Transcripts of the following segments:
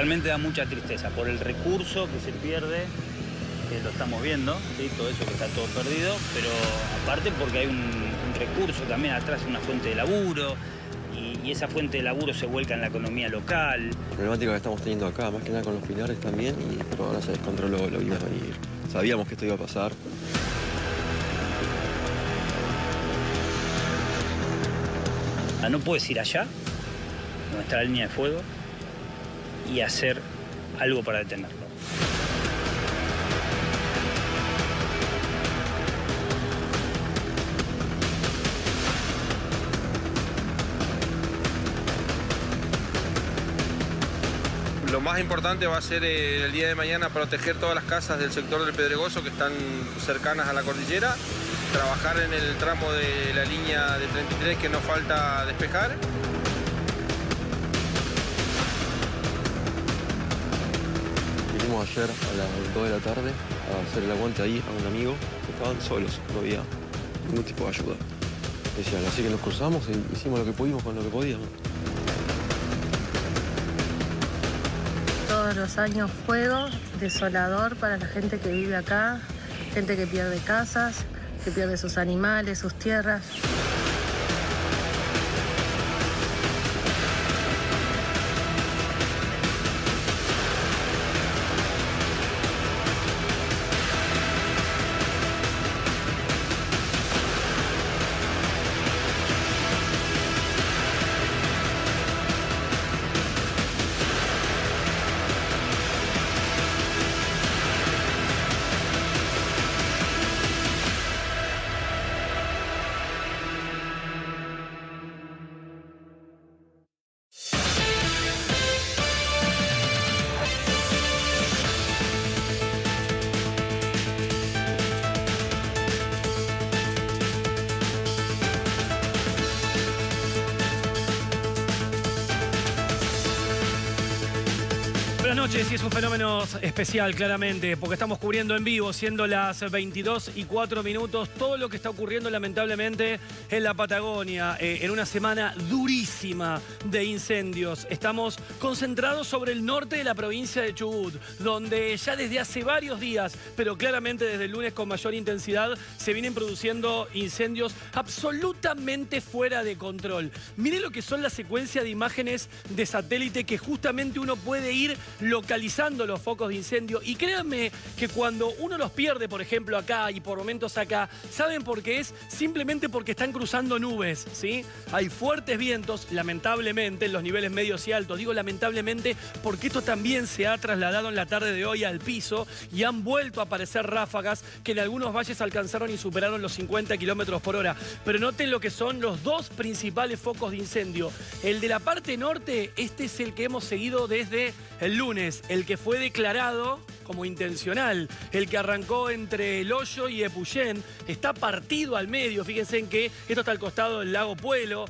realmente da mucha tristeza por el recurso que se pierde, que lo estamos viendo, ¿sí? Todo eso que está todo perdido, pero aparte porque hay un recurso también atrás, una fuente de laburo, y esa fuente de laburo se vuelca en la economía local. La problemática que estamos teniendo acá, más que nada con los pilares también, pero ahora se descontroló, lo vimos venir. Sabíamos que esto iba a pasar. No puedes ir allá, donde está la línea de fuego, y hacer algo para detenerlo. Lo más importante va a ser el día de mañana proteger todas las casas del sector del Pedregoso que están cercanas a la cordillera, trabajar en el tramo de la línea de 33 que nos falta despejar. Vinimos ayer a las 2 de la tarde a hacer el aguante ahí a un amigo que estaban solos, no había ningún tipo de ayuda. Decían, así que nos cruzamos y hicimos lo que pudimos con lo que podíamos. Todos los años fuego, desolador para la gente que vive acá, gente que pierde casas, que pierde sus animales, sus tierras. Buenas noches, y es un fenómeno especial, claramente, porque estamos cubriendo en vivo, siendo las 22:04, todo lo que está ocurriendo, lamentablemente, en la Patagonia, en una semana durísima de incendios. Estamos concentrados sobre el norte de la provincia de Chubut, donde ya desde hace varios días, pero claramente desde el lunes con mayor intensidad, se vienen produciendo incendios absolutamente fuera de control. Miren lo que son la secuencia de imágenes de satélite que justamente uno puede ir localizando los focos de incendio, y créanme que cuando uno los pierde, por ejemplo acá y por momentos acá, ¿saben por qué es? Simplemente porque están cruzando nubes, ¿sí? Hay fuertes vientos, lamentablemente, en los niveles medios y altos. Digo lamentablemente porque esto también se ha trasladado en la tarde de hoy al piso y han vuelto a aparecer ráfagas que en algunos valles alcanzaron y superaron los 50 kilómetros por hora. Pero noten lo que son los dos principales focos de incendio. El de la parte norte, este es el que hemos seguido desde el lunes, el que fue declarado como intencional, el que arrancó entre El Hoyo y Epuyén, está partido al medio. Fíjense en que esto está al costado del lago Puelo.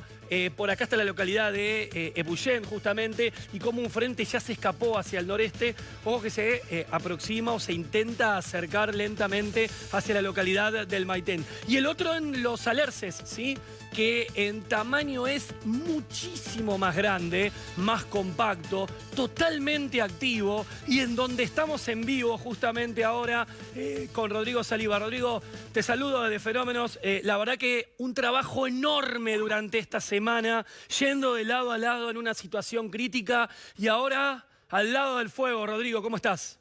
Por acá está la localidad de Epuyén, justamente, y como un frente ya se escapó hacia el noreste. Ojo que se aproxima o se intenta acercar lentamente hacia la localidad del Maitén. Y el otro en Los Alerces, ¿sí? Que en tamaño es muchísimo más grande, más compacto, totalmente activo, y en donde estamos en vivo justamente ahora con Rodrigo Saliba. Rodrigo, te saludo desde Fenómenos. La verdad que un trabajo enorme durante esta semana, yendo de lado a lado en una situación crítica, y ahora al lado del fuego. Rodrigo, ¿cómo estás?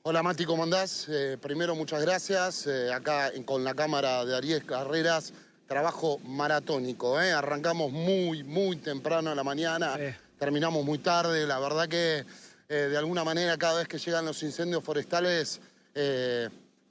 Hola Mati, ¿cómo andás? Primero, muchas gracias. Acá con la cámara de Ariel Carreras, trabajo maratónico. Arrancamos muy temprano a la mañana, terminamos muy tarde. La verdad que de alguna manera cada vez que llegan los incendios forestales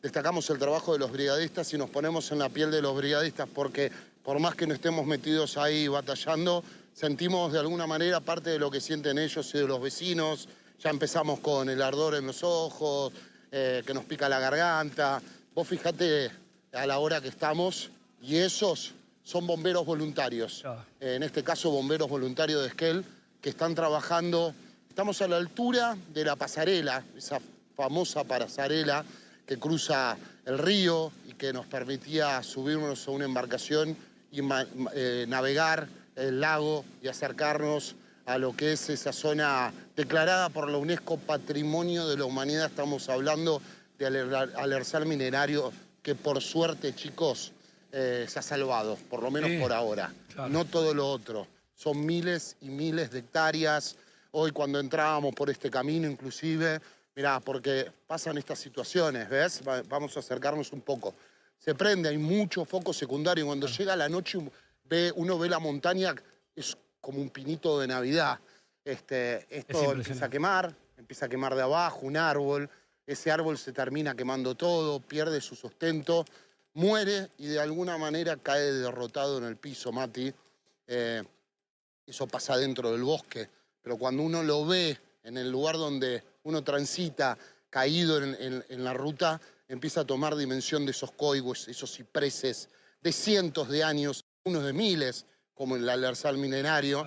destacamos el trabajo de los brigadistas y nos ponemos en la piel de los brigadistas, porque por más que no estemos metidos ahí batallando, sentimos de alguna manera parte de lo que sienten ellos y de los vecinos. Ya empezamos con el ardor en los ojos, que nos pica la garganta. Vos fijate a la hora que estamos, y esos son bomberos voluntarios. En este caso, bomberos voluntarios de Esquel, que están trabajando. Estamos a la altura de la pasarela, esa famosa pasarela que cruza el río y que nos permitía subirnos a una embarcación y navegar el lago y acercarnos a lo que es esa zona declarada por la UNESCO Patrimonio de la Humanidad. Estamos hablando de Al-Erzar minerario que por suerte, chicos, se ha salvado, por lo menos por ahora. Claro. No todo lo otro. Son miles y miles de hectáreas. Hoy cuando entrábamos por este camino inclusive, mirá, porque pasan estas situaciones, ¿ves? Vamos a acercarnos un poco. Se prende, hay mucho foco secundario. Cuando llega la noche uno ve la montaña, es como un pinito de Navidad. Esto empieza a quemar de abajo un árbol. Ese árbol se termina quemando todo, pierde su sustento, muere y de alguna manera cae derrotado en el piso, Mati. Eso pasa dentro del bosque. Pero cuando uno lo ve en el lugar donde uno transita, caído en la ruta, empieza a tomar dimensión de esos coigües, esos cipreses de cientos de años, unos de miles, como en el Al-Erzar minerario.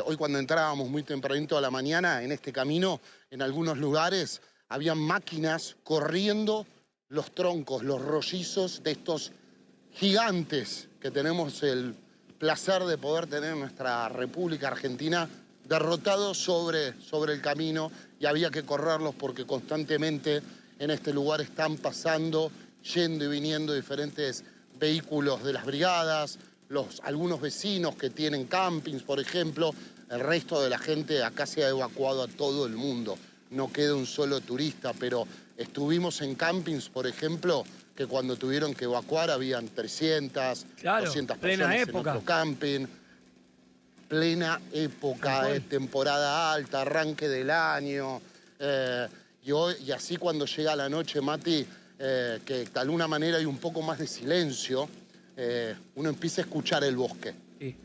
Hoy cuando entrábamos muy tempranito a la mañana en este camino, en algunos lugares habían máquinas corriendo los troncos, los rollizos de estos gigantes que tenemos el placer de poder tener en nuestra República Argentina, derrotados sobre el camino, y había que correrlos porque constantemente en este lugar están pasando, yendo y viniendo diferentes vehículos de las brigadas, algunos vecinos que tienen campings, por ejemplo. El resto de la gente acá se ha evacuado a todo el mundo. No queda un solo turista, pero estuvimos en campings, por ejemplo, que cuando tuvieron que evacuar habían 300, 200 personas en otro camping. Plena época, temporada alta, arranque del año. Y así cuando llega la noche, Mati, que de alguna manera hay un poco más de silencio, uno empieza a escuchar el bosque. Sí.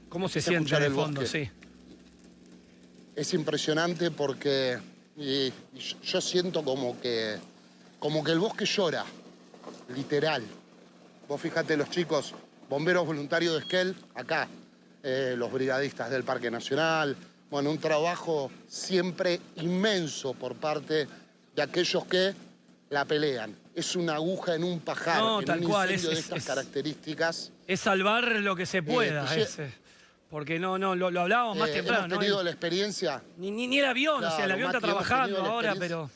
¿Cómo se siente en el fondo? Sí. Es impresionante porque yo siento como que el bosque llora, literal. Vos fíjate, los chicos, bomberos voluntarios de Esquel, acá, los brigadistas del Parque Nacional. Bueno, un trabajo siempre inmenso por parte de aquellos que la pelean. Es una aguja en un pajar, en un incendio de estas características. Es salvar lo que se pueda, porque lo hablábamos más temprano. ¿Hemos tenido la experiencia? Ni el avión, claro, o sea, el avión está trabajando ahora, pero...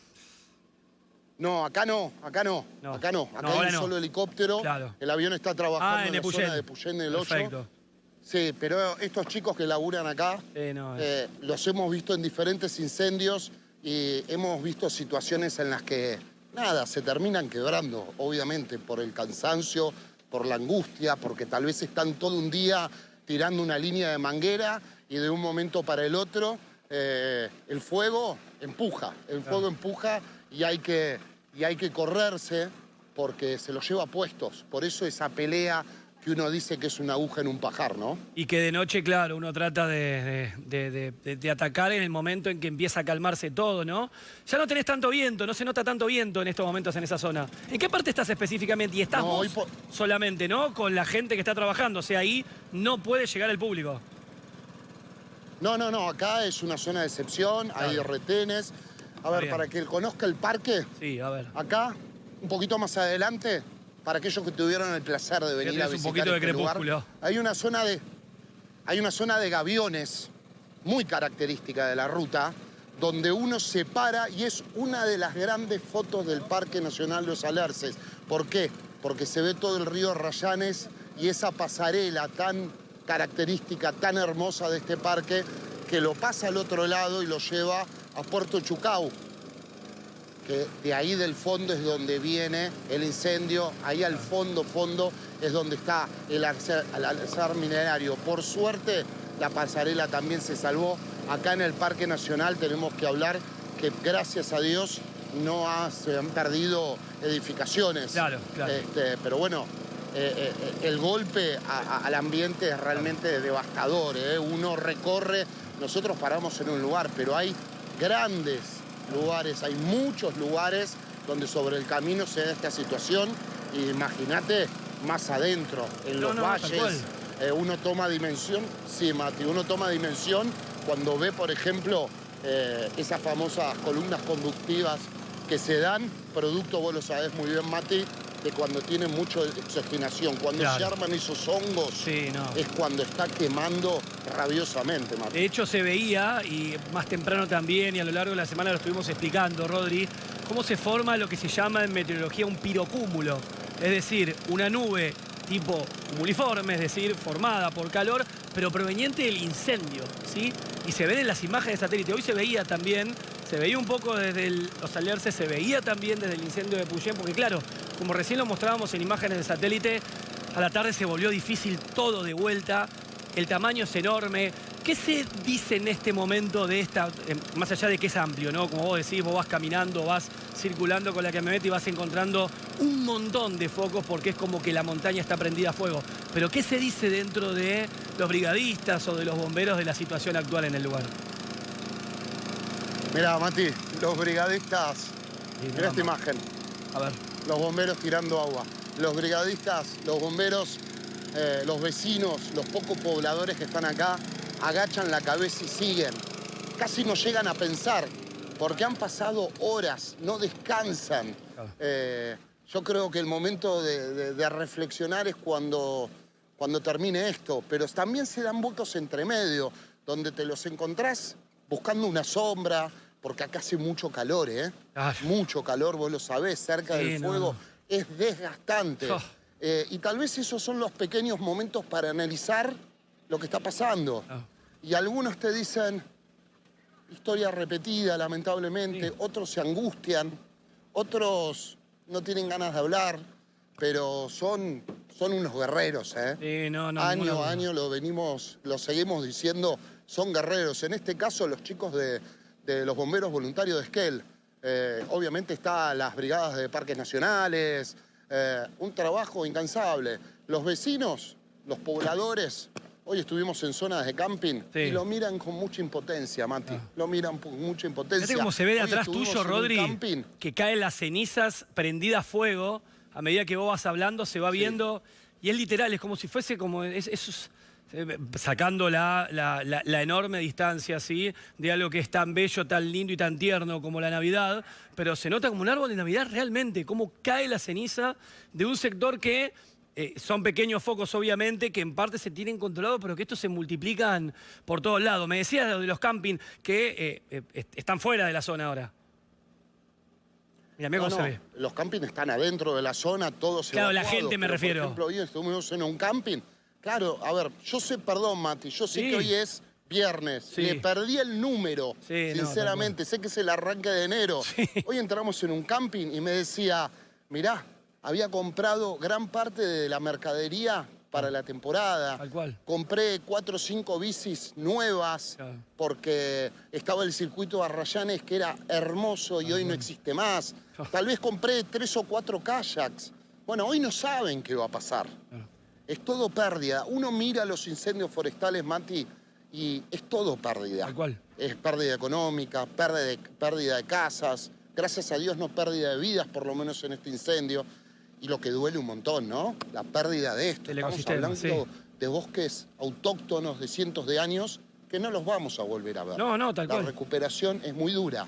No, acá no. Acá hay un solo helicóptero. Claro. El avión está trabajando en la zona de Puyén del 8. Perfecto. Sí, pero estos chicos que laburan acá, los hemos visto en diferentes incendios y hemos visto situaciones en las que, nada, se terminan quebrando, obviamente, por el cansancio, por la angustia, porque tal vez están todo un día tirando una línea de manguera y de un momento para el otro el fuego empuja. Y hay que correrse porque se los lleva puestos. Por eso esa pelea que uno dice que es una aguja en un pajar, ¿no? Y que de noche, claro, uno trata de atacar en el momento en que empieza a calmarse todo, ¿no? Ya no tenés tanto viento, no se nota tanto viento en estos momentos en esa zona. ¿En qué parte estás específicamente? Y estás vos solamente, ¿no? Con la gente que está trabajando, o sea, ahí no puede llegar el público. No, acá es una zona de excepción, hay retenes. A ver, para que conozca el parque, sí, a ver. Acá, un poquito más adelante, para aquellos que tuvieron el placer de venir a visitar un poquito de crepúsculo. Lugar, hay una zona de gaviones muy característica de la ruta, donde uno se para y es una de las grandes fotos del Parque Nacional Los Alerces. ¿Por qué? Porque se ve todo el río Rayanes y esa pasarela tan característica, tan hermosa de este parque, que lo pasa al otro lado y lo lleva a Puerto Chucau, que de ahí del fondo es donde viene el incendio, ahí al fondo es donde está el Al-Erzar minerario. Por suerte, la pasarela también se salvó. Acá en el Parque Nacional tenemos que hablar que, gracias a Dios, se han perdido edificaciones. Claro. Pero bueno, el golpe al ambiente es realmente devastador. Uno recorre, nosotros paramos en un lugar, pero hay grandes lugares, hay muchos lugares donde sobre el camino se da esta situación. Y imagínate más adentro, en los valles, uno toma dimensión. Sí, Mati, uno toma dimensión cuando ve, por ejemplo, esas famosas columnas conductivas que se dan, producto, vos lo sabés muy bien, Mati, de cuando tiene mucha oxigenación. Cuando Claro. se arman esos hongos, Sí, no. es cuando está quemando rabiosamente, Mati. De hecho, se veía, y más temprano también, y a lo largo de la semana lo estuvimos explicando, Rodri, cómo se forma lo que se llama en meteorología un pirocúmulo. Es decir, una nube tipo cumuliforme, es decir, formada por calor, pero proveniente del incendio, ¿sí? Y se ven en las imágenes de satélite. Hoy se veía también, se veía un poco desde los alerces, se veía también desde el incendio de Puyén, porque claro, como recién lo mostrábamos en imágenes de satélite, a la tarde se volvió difícil todo de vuelta, el tamaño es enorme. ¿Qué se dice en este momento de esta, más allá de que es amplio, ¿no? Como vos decís, vos vas caminando, vas circulando con la camioneta y vas encontrando un montón de focos porque es como que la montaña está prendida a fuego. Pero ¿qué se dice dentro de los brigadistas o de los bomberos de la situación actual en el lugar? Mirá, Mati, los brigadistas, mirá esta imagen. A ver. Los bomberos tirando agua. Los brigadistas, los bomberos, los vecinos, los pocos pobladores que están acá, agachan la cabeza y siguen. Casi no llegan a pensar, porque han pasado horas, no descansan. Yo creo que el momento de reflexionar es cuando termine esto, pero también se dan vueltos entre medio, donde te los encontrás buscando una sombra, porque acá hace mucho calor, ¿eh? Ay. Mucho calor, vos lo sabés, cerca del fuego. Es desgastante. Oh. Y tal vez esos son los pequeños momentos para analizar lo que está pasando. Y algunos te dicen, historia repetida, lamentablemente. Otros se angustian. Otros no tienen ganas de hablar. Pero son unos guerreros, ¿eh? Año a año lo seguimos diciendo, son guerreros. En este caso, los chicos de los bomberos voluntarios de Esquel. Obviamente están las brigadas de parques nacionales, un trabajo incansable. Los vecinos, los pobladores, hoy estuvimos en zonas de camping y lo miran con mucha impotencia, Mati. Lo miran con mucha impotencia. Fíjate cómo se ve de Hoy atrás estuvimos tuyo, en un Rodri, camping. que caen las cenizas prendidas a fuego. A medida que vos vas hablando, se va viendo. Y es literal, es como si fuese como... sacando la enorme distancia, ¿sí? De algo que es tan bello, tan lindo y tan tierno como la Navidad, pero se nota como un árbol de Navidad realmente, cómo cae la ceniza de un sector que son pequeños focos, obviamente, que en parte se tienen controlados, pero que estos se multiplican por todos lados. Me decías de los camping que están fuera de la zona ahora. Mira, cómo se ve. Los campings están adentro de la zona, todos Claro, la evacuados, gente me pero, refiero. Por ejemplo, hoy estuvimos en un camping. Claro, a ver, yo sé, perdón, Mati, yo sé que hoy es viernes. Le perdí el número, sinceramente. Sé que es el arranque de enero. Hoy entramos en un camping y me decía, mirá, había comprado gran parte de la mercadería para la temporada. Tal cual. Compré 4 o 5 bicis nuevas porque estaba el circuito de Arrayanes que era hermoso y hoy no existe más. Tal vez compré 3 o 4 kayaks. Bueno, hoy no saben qué va a pasar. Es todo pérdida. Uno mira los incendios forestales, Mati, y es todo pérdida. Tal cual. Es pérdida económica, pérdida de casas. Gracias a Dios no pérdida de vidas, por lo menos en este incendio. Y lo que duele un montón, ¿no? La pérdida de esto. Estamos hablando de bosques autóctonos de cientos de años que no los vamos a volver a ver. Tal cual. La recuperación es muy dura.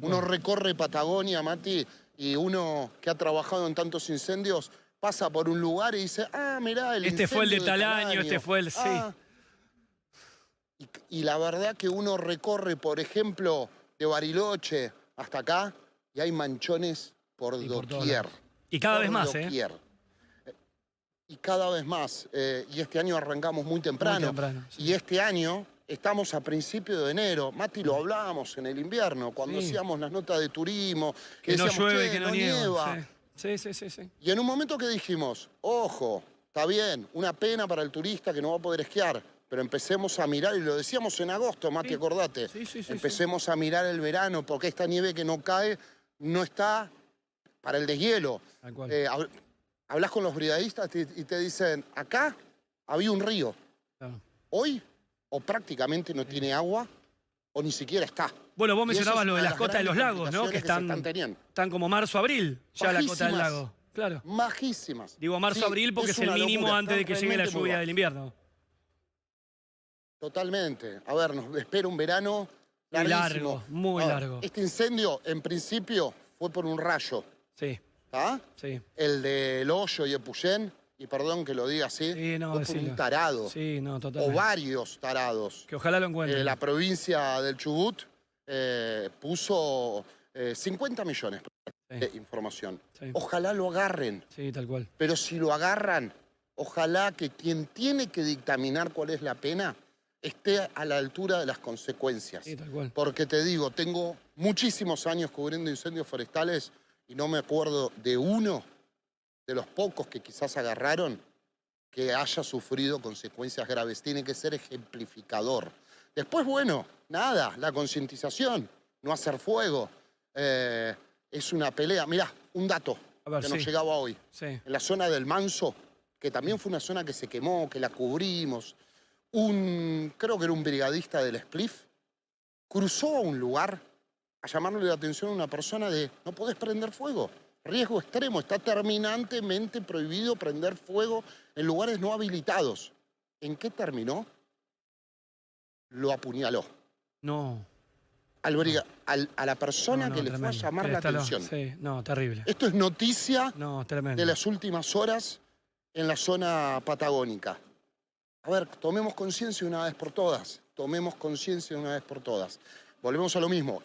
Uno recorre Patagonia, Mati, y uno que ha trabajado en tantos incendios pasa por un lugar y dice, ah, mirá, el Este incendio fue el de tal año, este fue el... Y la verdad que uno recorre, por ejemplo, de Bariloche hasta acá y hay manchones por doquier. Y cada vez más, Y cada vez más. Y este año arrancamos muy temprano. Y este año estamos a principios de enero. Mati, lo hablábamos en el invierno, cuando hacíamos las notas de turismo. Que no decíamos, llueve, que no nieva. Sí. Y en un momento que dijimos, ojo, está bien, una pena para el turista que no va a poder esquiar, pero empecemos a mirar, y lo decíamos en agosto, Mati, acordate. Empecemos a mirar el verano, porque esta nieve que no cae no está para el deshielo. Hablas con los brigadistas y te dicen, acá había un río. Hoy o prácticamente no tiene agua o ni siquiera está. Bueno, vos mencionabas lo de las cotas de los lagos, ¿no? Que están como marzo, abril, ya la cota del lago. Claro. Majísimas. Digo marzo, abril porque es el mínimo antes de que llegue la lluvia del invierno. Totalmente. A ver, nos espera un verano larguísimo. Muy largo. Este incendio, en principio, fue por un rayo. ¿Está? Sí. El del Hoyo y Epuyén, y perdón que lo diga así, Sí, no, fue por un tarado. Sí, no, O totalmente. varios tarados. Que ojalá lo encuentren. La provincia del Chubut puso 50 millones de información. Sí. Ojalá lo agarren. Sí, tal cual. Pero si lo agarran, ojalá que quien tiene que dictaminar cuál es la pena esté a la altura de las consecuencias. Sí, tal cual. Porque te digo, tengo muchísimos años cubriendo incendios forestales y no me acuerdo de uno de los pocos que quizás agarraron que haya sufrido consecuencias graves. Tiene que ser ejemplificador. Después, bueno, nada, la concientización, no hacer fuego. Es una pelea. Mirá, un dato que nos llegaba hoy. Sí. En la zona del Manso, que también fue una zona que se quemó, que la cubrimos, creo que era un brigadista del Spliff, cruzó a un lugar a llamarle la atención a una persona de no podés prender fuego. Riesgo extremo, está terminantemente prohibido prender fuego en lugares no habilitados. ¿En qué terminó? Lo apuñaló. No. A la persona que le fue a llamar la atención. Sí, no, terrible. Esto es noticia tremendo. de las últimas horas en la zona patagónica. A ver, tomemos conciencia una vez por todas. Tomemos conciencia una vez por todas. Volvemos a lo mismo.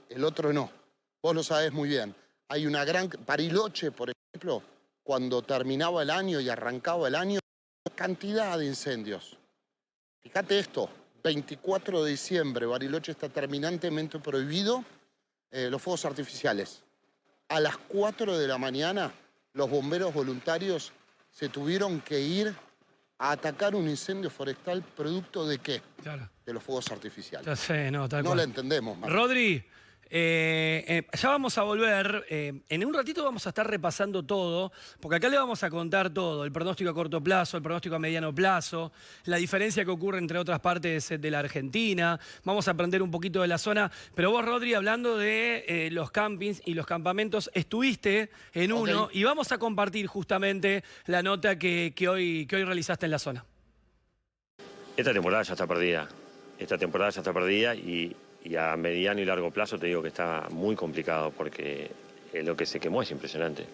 El otro no. Vos lo sabés muy bien. Hay una gran... Bariloche, por ejemplo, cuando terminaba el año y arrancaba el año, cantidad de incendios. Fíjate esto, 24 de diciembre, Bariloche está terminantemente prohibido los fuegos artificiales. A las 4 de la mañana, los bomberos voluntarios se tuvieron que ir a atacar un incendio forestal producto de ¿qué? Claro. De los fuegos artificiales. Ya sé, no, tal cual. No la entendemos, Marco. Rodri, ya vamos a volver. En un ratito vamos a estar repasando todo, porque acá le vamos a contar todo. El pronóstico a corto plazo, el pronóstico a mediano plazo, la diferencia que ocurre entre otras partes de la Argentina. Vamos a aprender un poquito de la zona. Pero vos, Rodri, hablando de los campings y los campamentos, estuviste en uno y vamos a compartir justamente la nota que hoy realizaste en la zona. Esta temporada ya está perdida. Esta temporada ya está perdida y a mediano y largo plazo te digo que está muy complicado porque lo que se quemó es impresionante.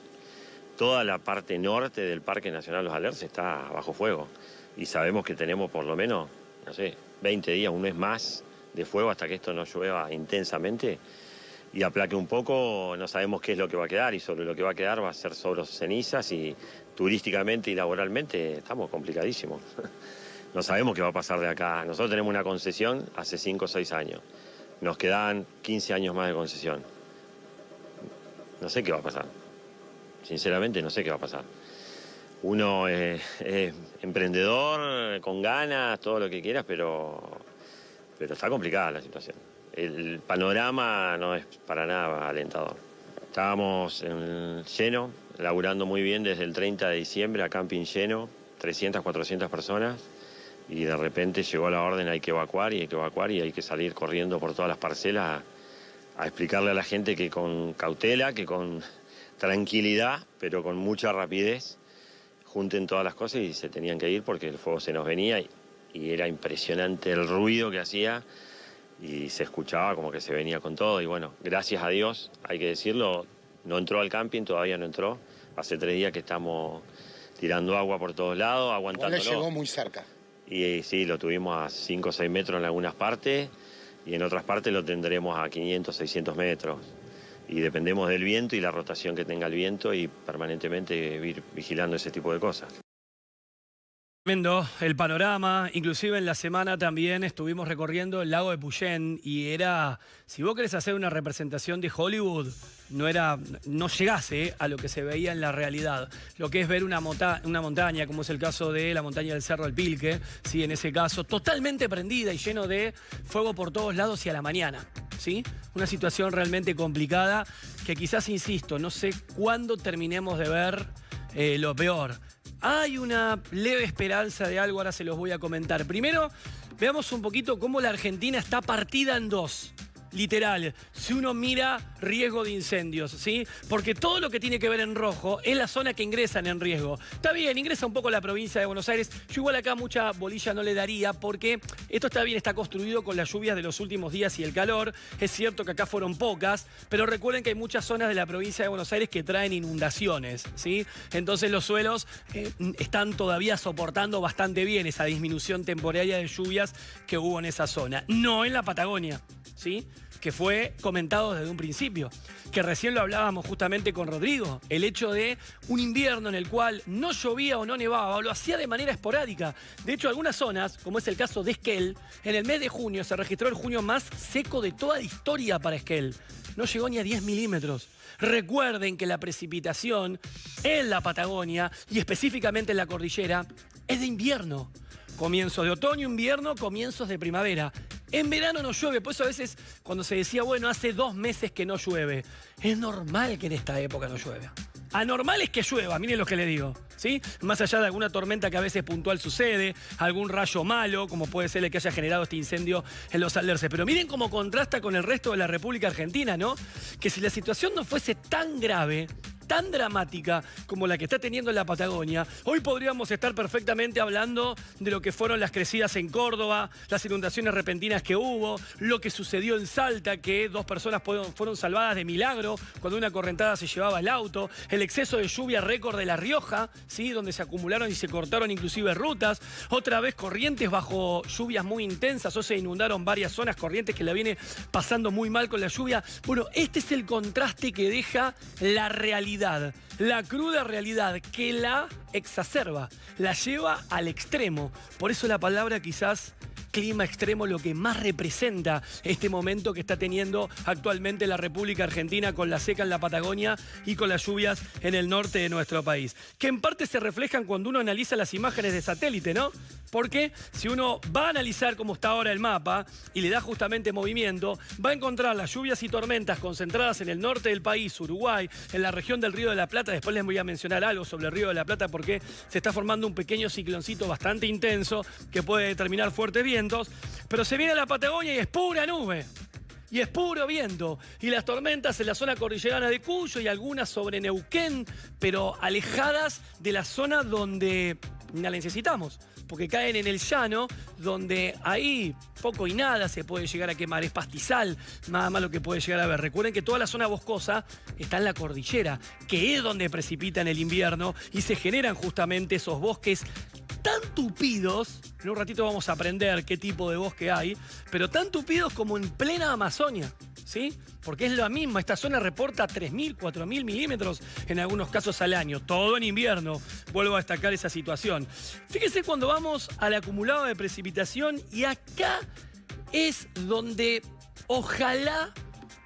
Toda la parte norte del Parque Nacional Los Alerces está bajo fuego y sabemos que tenemos por lo menos, no sé, 20 días, un mes más de fuego hasta que esto no llueva intensamente y aplaque un poco. No sabemos qué es lo que va a quedar y sobre lo que va a quedar va a ser sobre cenizas y turísticamente y laboralmente estamos complicadísimos. No sabemos qué va a pasar de acá. Nosotros tenemos una concesión hace 5 o 6 años. Nos quedan 15 años más de concesión. No sé qué va a pasar. Sinceramente no sé qué va a pasar. Uno es emprendedor, con ganas, todo lo que quieras, pero está complicada la situación. El panorama no es para nada alentador. Estábamos lleno, laburando muy bien desde el 30 de diciembre a camping lleno, 300, 400 personas. Y de repente llegó la orden, hay que evacuar y hay que salir corriendo por todas las parcelas a explicarle a la gente que con cautela, que con tranquilidad, pero con mucha rapidez, junten todas las cosas y se tenían que ir porque el fuego se nos venía y era impresionante el ruido que hacía y se escuchaba como que se venía con todo. Y bueno, gracias a Dios, hay que decirlo, no entró al camping, todavía no entró. Hace 3 días que estamos tirando agua por todos lados, aguantándolo. Le llegó muy cerca. Y sí, lo tuvimos a 5 o 6 metros en algunas partes y en otras partes lo tendremos a 500, 600 metros. Y dependemos del viento y la rotación que tenga el viento y permanentemente ir vigilando ese tipo de cosas. Tremendo el panorama, inclusive en la semana también estuvimos recorriendo el lago de Puyén y era, si vos querés hacer una representación de Hollywood, no llegase a lo que se veía en la realidad. Lo que es ver una montaña, como es el caso de la montaña del Cerro del Pilque, ¿sí? En ese caso, totalmente prendida y lleno de fuego por todos lados y a la mañana, ¿sí? Una situación realmente complicada que quizás, insisto, no sé cuándo terminemos de ver lo peor. Hay una leve esperanza de algo, ahora se los voy a comentar. Primero, veamos un poquito cómo la Argentina está partida en dos. literal, si uno mira riesgo de incendios, ¿sí? Porque todo lo que tiene que ver en rojo es la zona que ingresan en riesgo. Está bien, ingresa un poco la provincia de Buenos Aires. Yo igual acá mucha bolilla no le daría porque esto está bien, está construido con las lluvias de los últimos días y el calor. Es cierto que acá fueron pocas, pero recuerden que hay muchas zonas de la provincia de Buenos Aires que traen inundaciones, ¿sí? Entonces los suelos están todavía soportando bastante bien esa disminución temporaria de lluvias que hubo en esa zona. No en la Patagonia, ¿sí? Que fue comentado desde un principio, que recién lo hablábamos justamente con Rodrigo, el hecho de un invierno en el cual no llovía o no nevaba, o lo hacía de manera esporádica. De hecho, algunas zonas, como es el caso de Esquel, en el mes de junio se registró el junio más seco de toda la historia para Esquel. No llegó ni a 10 milímetros. Recuerden que la precipitación en la Patagonia, y específicamente en la cordillera, es de invierno. Comienzos de otoño, invierno, comienzos de primavera. En verano no llueve, por eso a veces cuando se decía, bueno, hace 2 meses que no llueve, es normal que en esta época no llueva. Anormal es que llueva, miren lo que le digo, ¿sí? Más allá de alguna tormenta que a veces puntual sucede, algún rayo malo, como puede ser el que haya generado este incendio en los Alerces. Pero miren cómo contrasta con el resto de la República Argentina, ¿no? Que si la situación no fuese tan grave, tan dramática como la que está teniendo en la Patagonia, hoy podríamos estar perfectamente hablando de lo que fueron las crecidas en Córdoba, las inundaciones repentinas que hubo, lo que sucedió en Salta, que 2 personas fueron salvadas de milagro cuando una correntada se llevaba el auto, el exceso de lluvia récord de La Rioja, ¿sí? Donde se acumularon y se cortaron inclusive rutas, otra vez Corrientes bajo lluvias muy intensas, o se inundaron varias zonas, Corrientes que la viene pasando muy mal con la lluvia. Bueno, este es el contraste que deja la realidad, la cruda realidad que la exacerba, la lleva al extremo. Por eso la palabra quizás clima extremo lo que más representa este momento que está teniendo actualmente la República Argentina con la seca en la Patagonia y con las lluvias en el norte de nuestro país. Que en parte se reflejan cuando uno analiza las imágenes de satélite, ¿no? Porque si uno va a analizar cómo está ahora el mapa y le da justamente movimiento, va a encontrar las lluvias y tormentas concentradas en el norte del país, Uruguay, en la región del Río de la Plata. Después les voy a mencionar algo sobre el Río de la Plata porque se está formando un pequeño cicloncito bastante intenso que puede determinar fuertes vientos. Pero se viene a la Patagonia y es pura nube. Y es puro viento. Y las tormentas en la zona cordillerana de Cuyo y algunas sobre Neuquén, pero alejadas de la zona donde la necesitamos. Porque caen en el llano, donde ahí poco y nada se puede llegar a quemar. Es pastizal, nada más lo que puede llegar a ver. Recuerden que toda la zona boscosa está en la cordillera, que es donde precipita en el invierno y se generan justamente esos bosques tan tupidos. En un ratito vamos a aprender qué tipo de bosque hay, pero tan tupidos como en plena Amazonia, ¿sí? Porque es lo mismo, esta zona reporta 3.000, 4.000 milímetros en algunos casos al año, todo en invierno. Vuelvo a destacar esa situación. Fíjense cuando vamos al acumulado de precipitación y acá es donde ojalá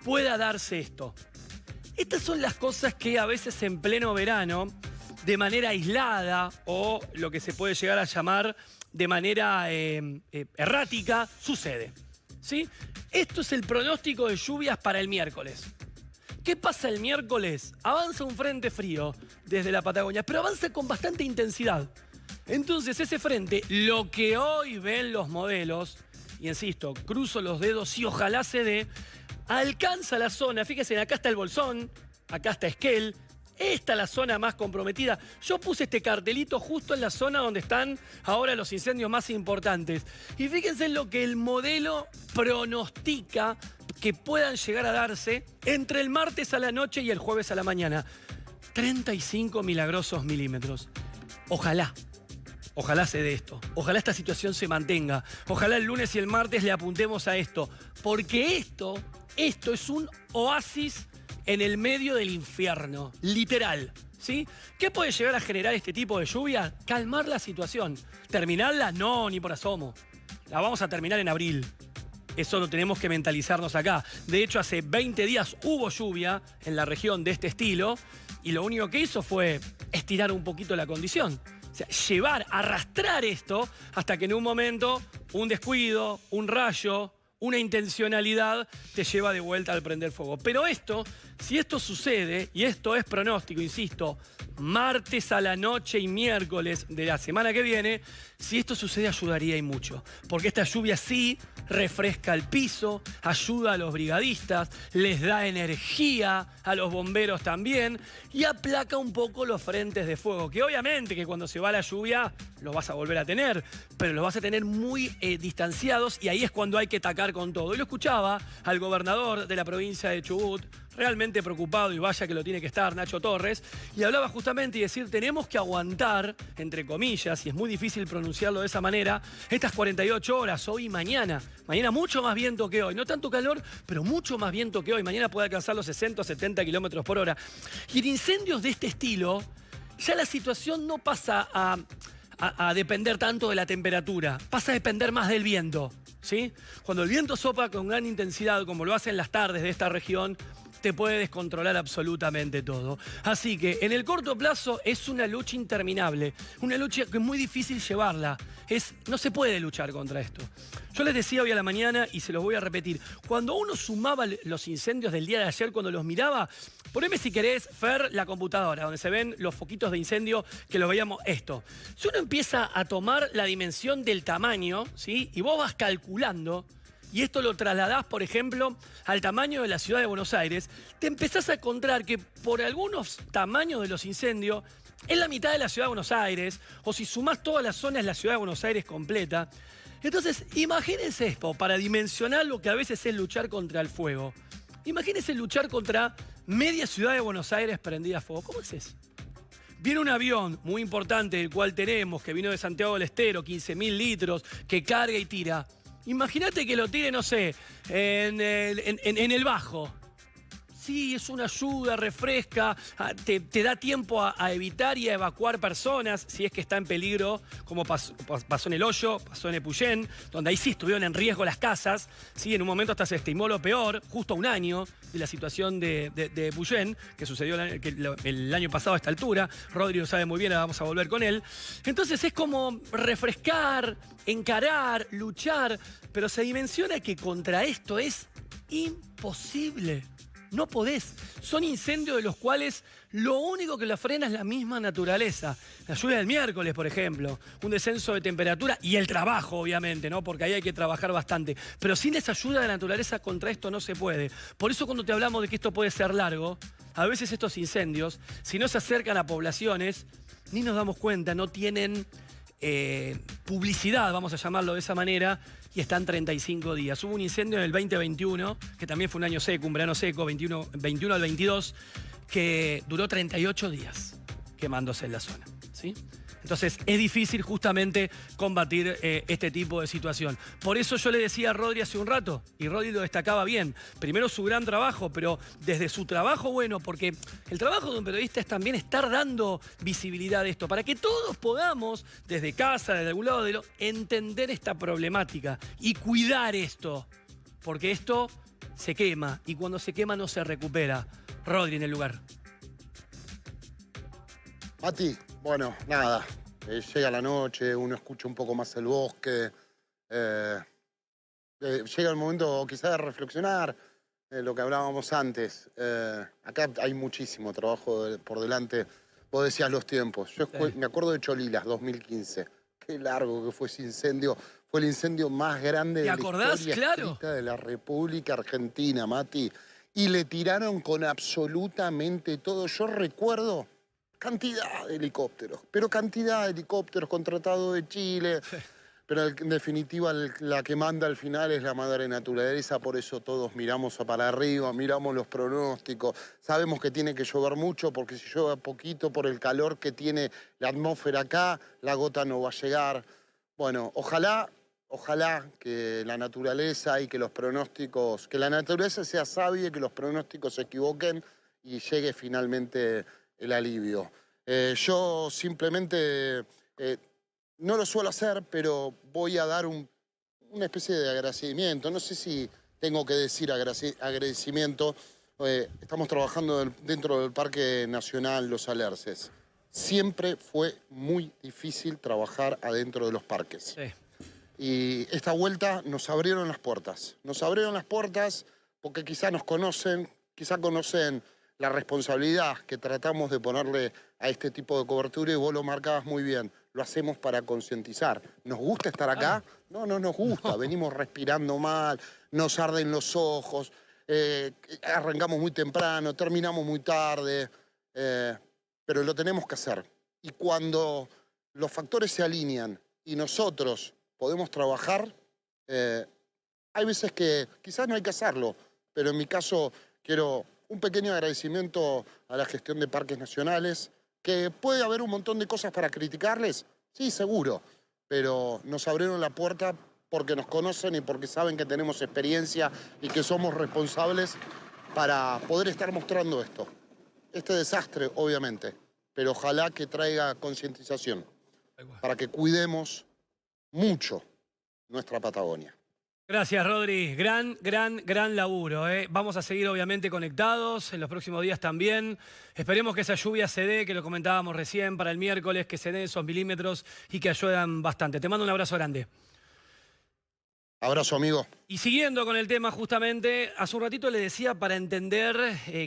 pueda darse esto. Estas son las cosas que a veces en pleno verano, de manera aislada o lo que se puede llegar a llamar de manera errática, sucede, ¿sí? Esto es el pronóstico de lluvias para el miércoles. ¿Qué pasa el miércoles? Avanza un frente frío desde la Patagonia, pero avanza con bastante intensidad. Entonces ese frente, lo que hoy ven los modelos, y insisto, cruzo los dedos y ojalá se dé, alcanza la zona. Fíjense, acá está el Bolsón, acá está Esquel. Esta es la zona más comprometida. Yo puse este cartelito justo en la zona donde están ahora los incendios más importantes. Y fíjense en lo que el modelo pronostica que puedan llegar a darse entre el martes a la noche y el jueves a la mañana. 35 milagrosos milímetros. Ojalá. Ojalá se dé esto. Ojalá esta situación se mantenga. Ojalá el lunes y el martes le apuntemos a esto. Porque esto es un oasis en el medio del infierno, literal, ¿sí? ¿Qué puede llegar a generar este tipo de lluvia? Calmar la situación. ¿Terminarla? No, ni por asomo. La vamos a terminar en abril. Eso lo tenemos que mentalizarnos acá. De hecho, hace 20 días hubo lluvia en la región de este estilo y lo único que hizo fue estirar un poquito la condición. O sea, arrastrar esto hasta que en un momento un descuido, un rayo, una intencionalidad te lleva de vuelta al prender fuego. Pero esto, si esto sucede, y esto es pronóstico, insisto, martes a la noche y miércoles de la semana que viene, si esto sucede ayudaría y mucho. Porque esta lluvia sí refresca el piso, ayuda a los brigadistas, les da energía a los bomberos también y aplaca un poco los frentes de fuego. Que obviamente que cuando se va la lluvia los vas a volver a tener, pero los vas a tener muy distanciados y ahí es cuando hay que atacar con todo. Y lo escuchaba al gobernador de la provincia de Chubut, realmente preocupado, y vaya que lo tiene que estar, Nacho Torres, y hablaba justamente y decir, tenemos que aguantar, entre comillas, y es muy difícil pronunciarlo de esa manera, estas 48 horas, hoy y mañana. Mañana mucho más viento que hoy, no tanto calor, pero mucho más viento que hoy. Mañana puede alcanzar los 60 o 70 kilómetros por hora. Y en incendios de este estilo, ya la situación no pasa a depender tanto de la temperatura, pasa a depender más del viento, ¿sí? Cuando el viento sopla con gran intensidad, como lo hace en las tardes de esta región, te puede descontrolar absolutamente todo. Así que en el corto plazo es una lucha interminable, una lucha que es muy difícil llevarla. No se puede luchar contra esto. Yo les decía hoy a la mañana y se los voy a repetir, cuando uno sumaba los incendios del día de ayer, cuando los miraba, poneme si querés, Fer, la computadora, donde se ven los foquitos de incendio, que lo veíamos esto. Si uno empieza a tomar la dimensión del tamaño, ¿sí? Y vos vas calculando, y esto lo trasladás, por ejemplo, al tamaño de la ciudad de Buenos Aires, te empezás a encontrar que por algunos tamaños de los incendios es la mitad de la ciudad de Buenos Aires, o si sumás todas las zonas, la ciudad de Buenos Aires completa. Entonces, imagínense esto, para dimensionar lo que a veces es luchar contra el fuego. Imagínense luchar contra media ciudad de Buenos Aires prendida a fuego. ¿Cómo es eso? Viene un avión muy importante, el cual tenemos, que vino de Santiago del Estero, 15.000 litros, que carga y tira. Imagínate que lo tire, no sé, en el Bajo. Sí, es una ayuda, refresca, te da tiempo a evitar y a evacuar personas si es que está en peligro, como pasó en El Hoyo, pasó en Epuyén, donde ahí sí estuvieron en riesgo las casas. Sí, en un momento hasta se estimó lo peor, justo a un año de la situación de Epuyén, que sucedió el año pasado a esta altura. Rodri lo sabe muy bien, ahora vamos a volver con él. Entonces es como refrescar, encarar, luchar, pero se dimensiona que contra esto es imposible. No podés. Son incendios de los cuales lo único que lo frena es la misma naturaleza. La lluvia del miércoles, por ejemplo, un descenso de temperatura y el trabajo, obviamente, ¿no? Porque ahí hay que trabajar bastante. Pero sin esa ayuda de la naturaleza contra esto no se puede. Por eso cuando te hablamos de que esto puede ser largo, a veces estos incendios, si no se acercan a poblaciones, ni nos damos cuenta, no tienen publicidad, vamos a llamarlo de esa manera, y están 35 días. Hubo un incendio en el 2021, que también fue un año seco, un verano seco, 21 al 22, que duró 38 días quemándose en la zona, ¿sí? Entonces es difícil justamente combatir este tipo de situación. Por eso yo le decía a Rodri hace un rato, y Rodri lo destacaba bien, primero su gran trabajo, pero desde su trabajo, bueno, porque el trabajo de un periodista es también estar dando visibilidad a esto, para que todos podamos, desde casa, desde algún lado, entender esta problemática y cuidar esto, porque esto se quema, y cuando se quema no se recupera. Rodri en el lugar. Mati, bueno, nada, llega la noche, uno escucha un poco más el bosque, llega el momento quizás de reflexionar, lo que hablábamos antes. Acá hay muchísimo trabajo por delante. Vos decías los tiempos. Yo me acuerdo de Cholilas, 2015. Qué largo que fue ese incendio. Fue el incendio más grande de la historia escrita de la República Argentina, Mati. Y le tiraron con absolutamente todo. Yo recuerdo cantidad de helicópteros, pero cantidad de helicópteros contratados de Chile. Sí. Pero en definitiva la que manda al final es la madre naturaleza, por eso todos miramos para arriba, miramos los pronósticos. Sabemos que tiene que llover mucho, porque si llueve poquito por el calor que tiene la atmósfera acá, la gota no va a llegar. Bueno, ojalá que la naturaleza y que los pronósticos, que la naturaleza sea sabia y que los pronósticos se equivoquen y llegue finalmente el alivio. Yo simplemente no lo suelo hacer, pero voy a dar una especie de agradecimiento. No sé si tengo que decir agradecimiento. Estamos trabajando dentro del Parque Nacional Los Alerces. Siempre fue muy difícil trabajar adentro de los parques. Sí. Y esta vuelta nos abrieron las puertas. Nos abrieron las puertas porque quizá nos conocen, quizá conocen la responsabilidad que tratamos de ponerle a este tipo de cobertura y vos lo marcabas muy bien. Lo hacemos para concientizar. ¿Nos gusta estar acá? No, no nos gusta. Venimos respirando mal, nos arden los ojos, arrancamos muy temprano, terminamos muy tarde, pero lo tenemos que hacer. Y cuando los factores se alinean y nosotros podemos trabajar, hay veces que quizás no hay que hacerlo, pero en mi caso quiero un pequeño agradecimiento a la gestión de parques nacionales, que puede haber un montón de cosas para criticarles, sí, seguro, pero nos abrieron la puerta porque nos conocen y porque saben que tenemos experiencia y que somos responsables para poder estar mostrando esto. Este desastre, obviamente, pero ojalá que traiga concientización para que cuidemos mucho nuestra Patagonia. Gracias, Rodri. Gran laburo. Vamos a seguir, obviamente, conectados en los próximos días también. Esperemos que esa lluvia se dé, que lo comentábamos recién, para el miércoles, que se den esos milímetros y que ayudan bastante. Te mando un abrazo grande. Abrazo, amigo. Y siguiendo con el tema, justamente, hace un ratito le decía para entender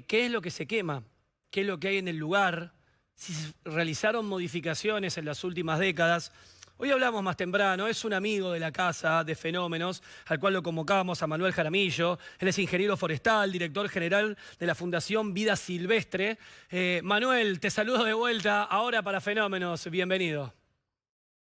qué es lo que se quema, qué es lo que hay en el lugar, si se realizaron modificaciones en las últimas décadas. Hoy hablamos más temprano, es un amigo de la Casa de Fenómenos, al cual lo convocábamos a Manuel Jaramillo. Él es ingeniero forestal, director general de la Fundación Vida Silvestre. Manuel, te saludo de vuelta ahora para Fenómenos. Bienvenido.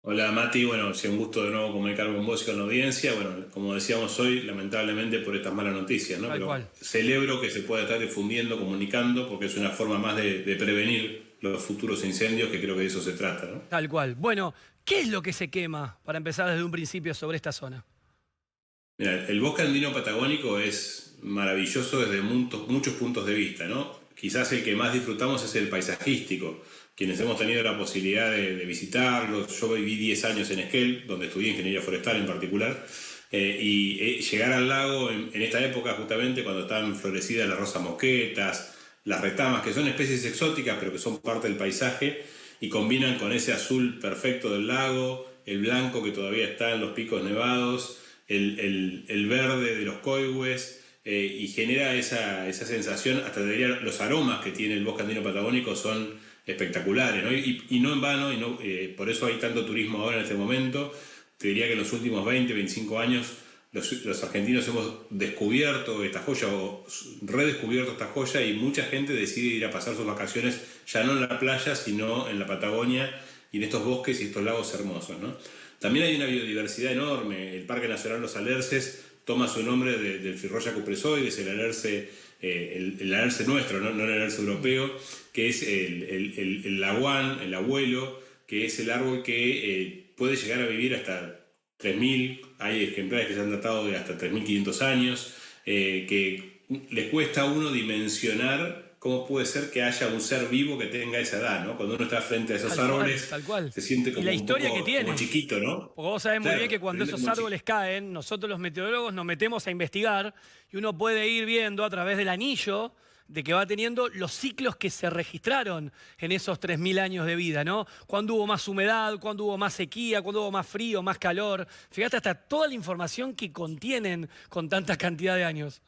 Hola Mati, bueno, es un gusto de nuevo comunicar con vos y con la audiencia. Bueno, como decíamos hoy, lamentablemente por estas malas noticias, ¿no? Pero celebro que se pueda estar difundiendo, comunicando, porque es una forma más de prevenir los futuros incendios, que creo que de eso se trata, ¿no? Tal cual. Bueno, ¿qué es lo que se quema, para empezar desde un principio, sobre esta zona? Mira, el bosque andino patagónico es maravilloso desde muchos puntos de vista, ¿no? Quizás el que más disfrutamos es el paisajístico. Quienes hemos tenido la posibilidad de visitarlo, yo viví 10 años en Esquel, donde estudié ingeniería forestal en particular, y llegar al lago en esta época justamente cuando estaban florecidas las rosas mosquetas, las retamas, que son especies exóticas pero que son parte del paisaje y combinan con ese azul perfecto del lago, el blanco que todavía está en los picos nevados, el verde de los coihues, y genera esa sensación, hasta te diría, los aromas que tiene el bosque andino patagónico son espectaculares, ¿no? Y no en vano, por eso hay tanto turismo ahora en este momento. Te diría que en los últimos 20, 25 años los argentinos hemos descubierto esta joya o redescubierto esta joya y mucha gente decide ir a pasar sus vacaciones ya no en la playa, sino en la Patagonia y en estos bosques y estos lagos hermosos, ¿no? También hay una biodiversidad enorme. El Parque Nacional Los Alerces toma su nombre del Firroya cupresoides, el alerce nuestro, no el alerce europeo, que es el laguán, el abuelo, que es el árbol que puede llegar a vivir hasta 3.000, hay ejemplares que se han datado de hasta 3.500 años, que les cuesta a uno dimensionar cómo puede ser que haya un ser vivo que tenga esa edad, ¿no? Cuando uno está frente a esos árboles, tal cual. Se siente como y la historia un poco, que tiene, como chiquito, ¿no? Porque vos sabés muy bien que cuando esos árboles caen, nosotros los meteorólogos nos metemos a investigar y uno puede ir viendo a través del anillo de que va teniendo los ciclos que se registraron en esos 3.000 años de vida, ¿no? Cuándo hubo más humedad, cuándo hubo más sequía, cuándo hubo más frío, más calor. Fíjate hasta toda la información que contienen con tanta cantidad de años.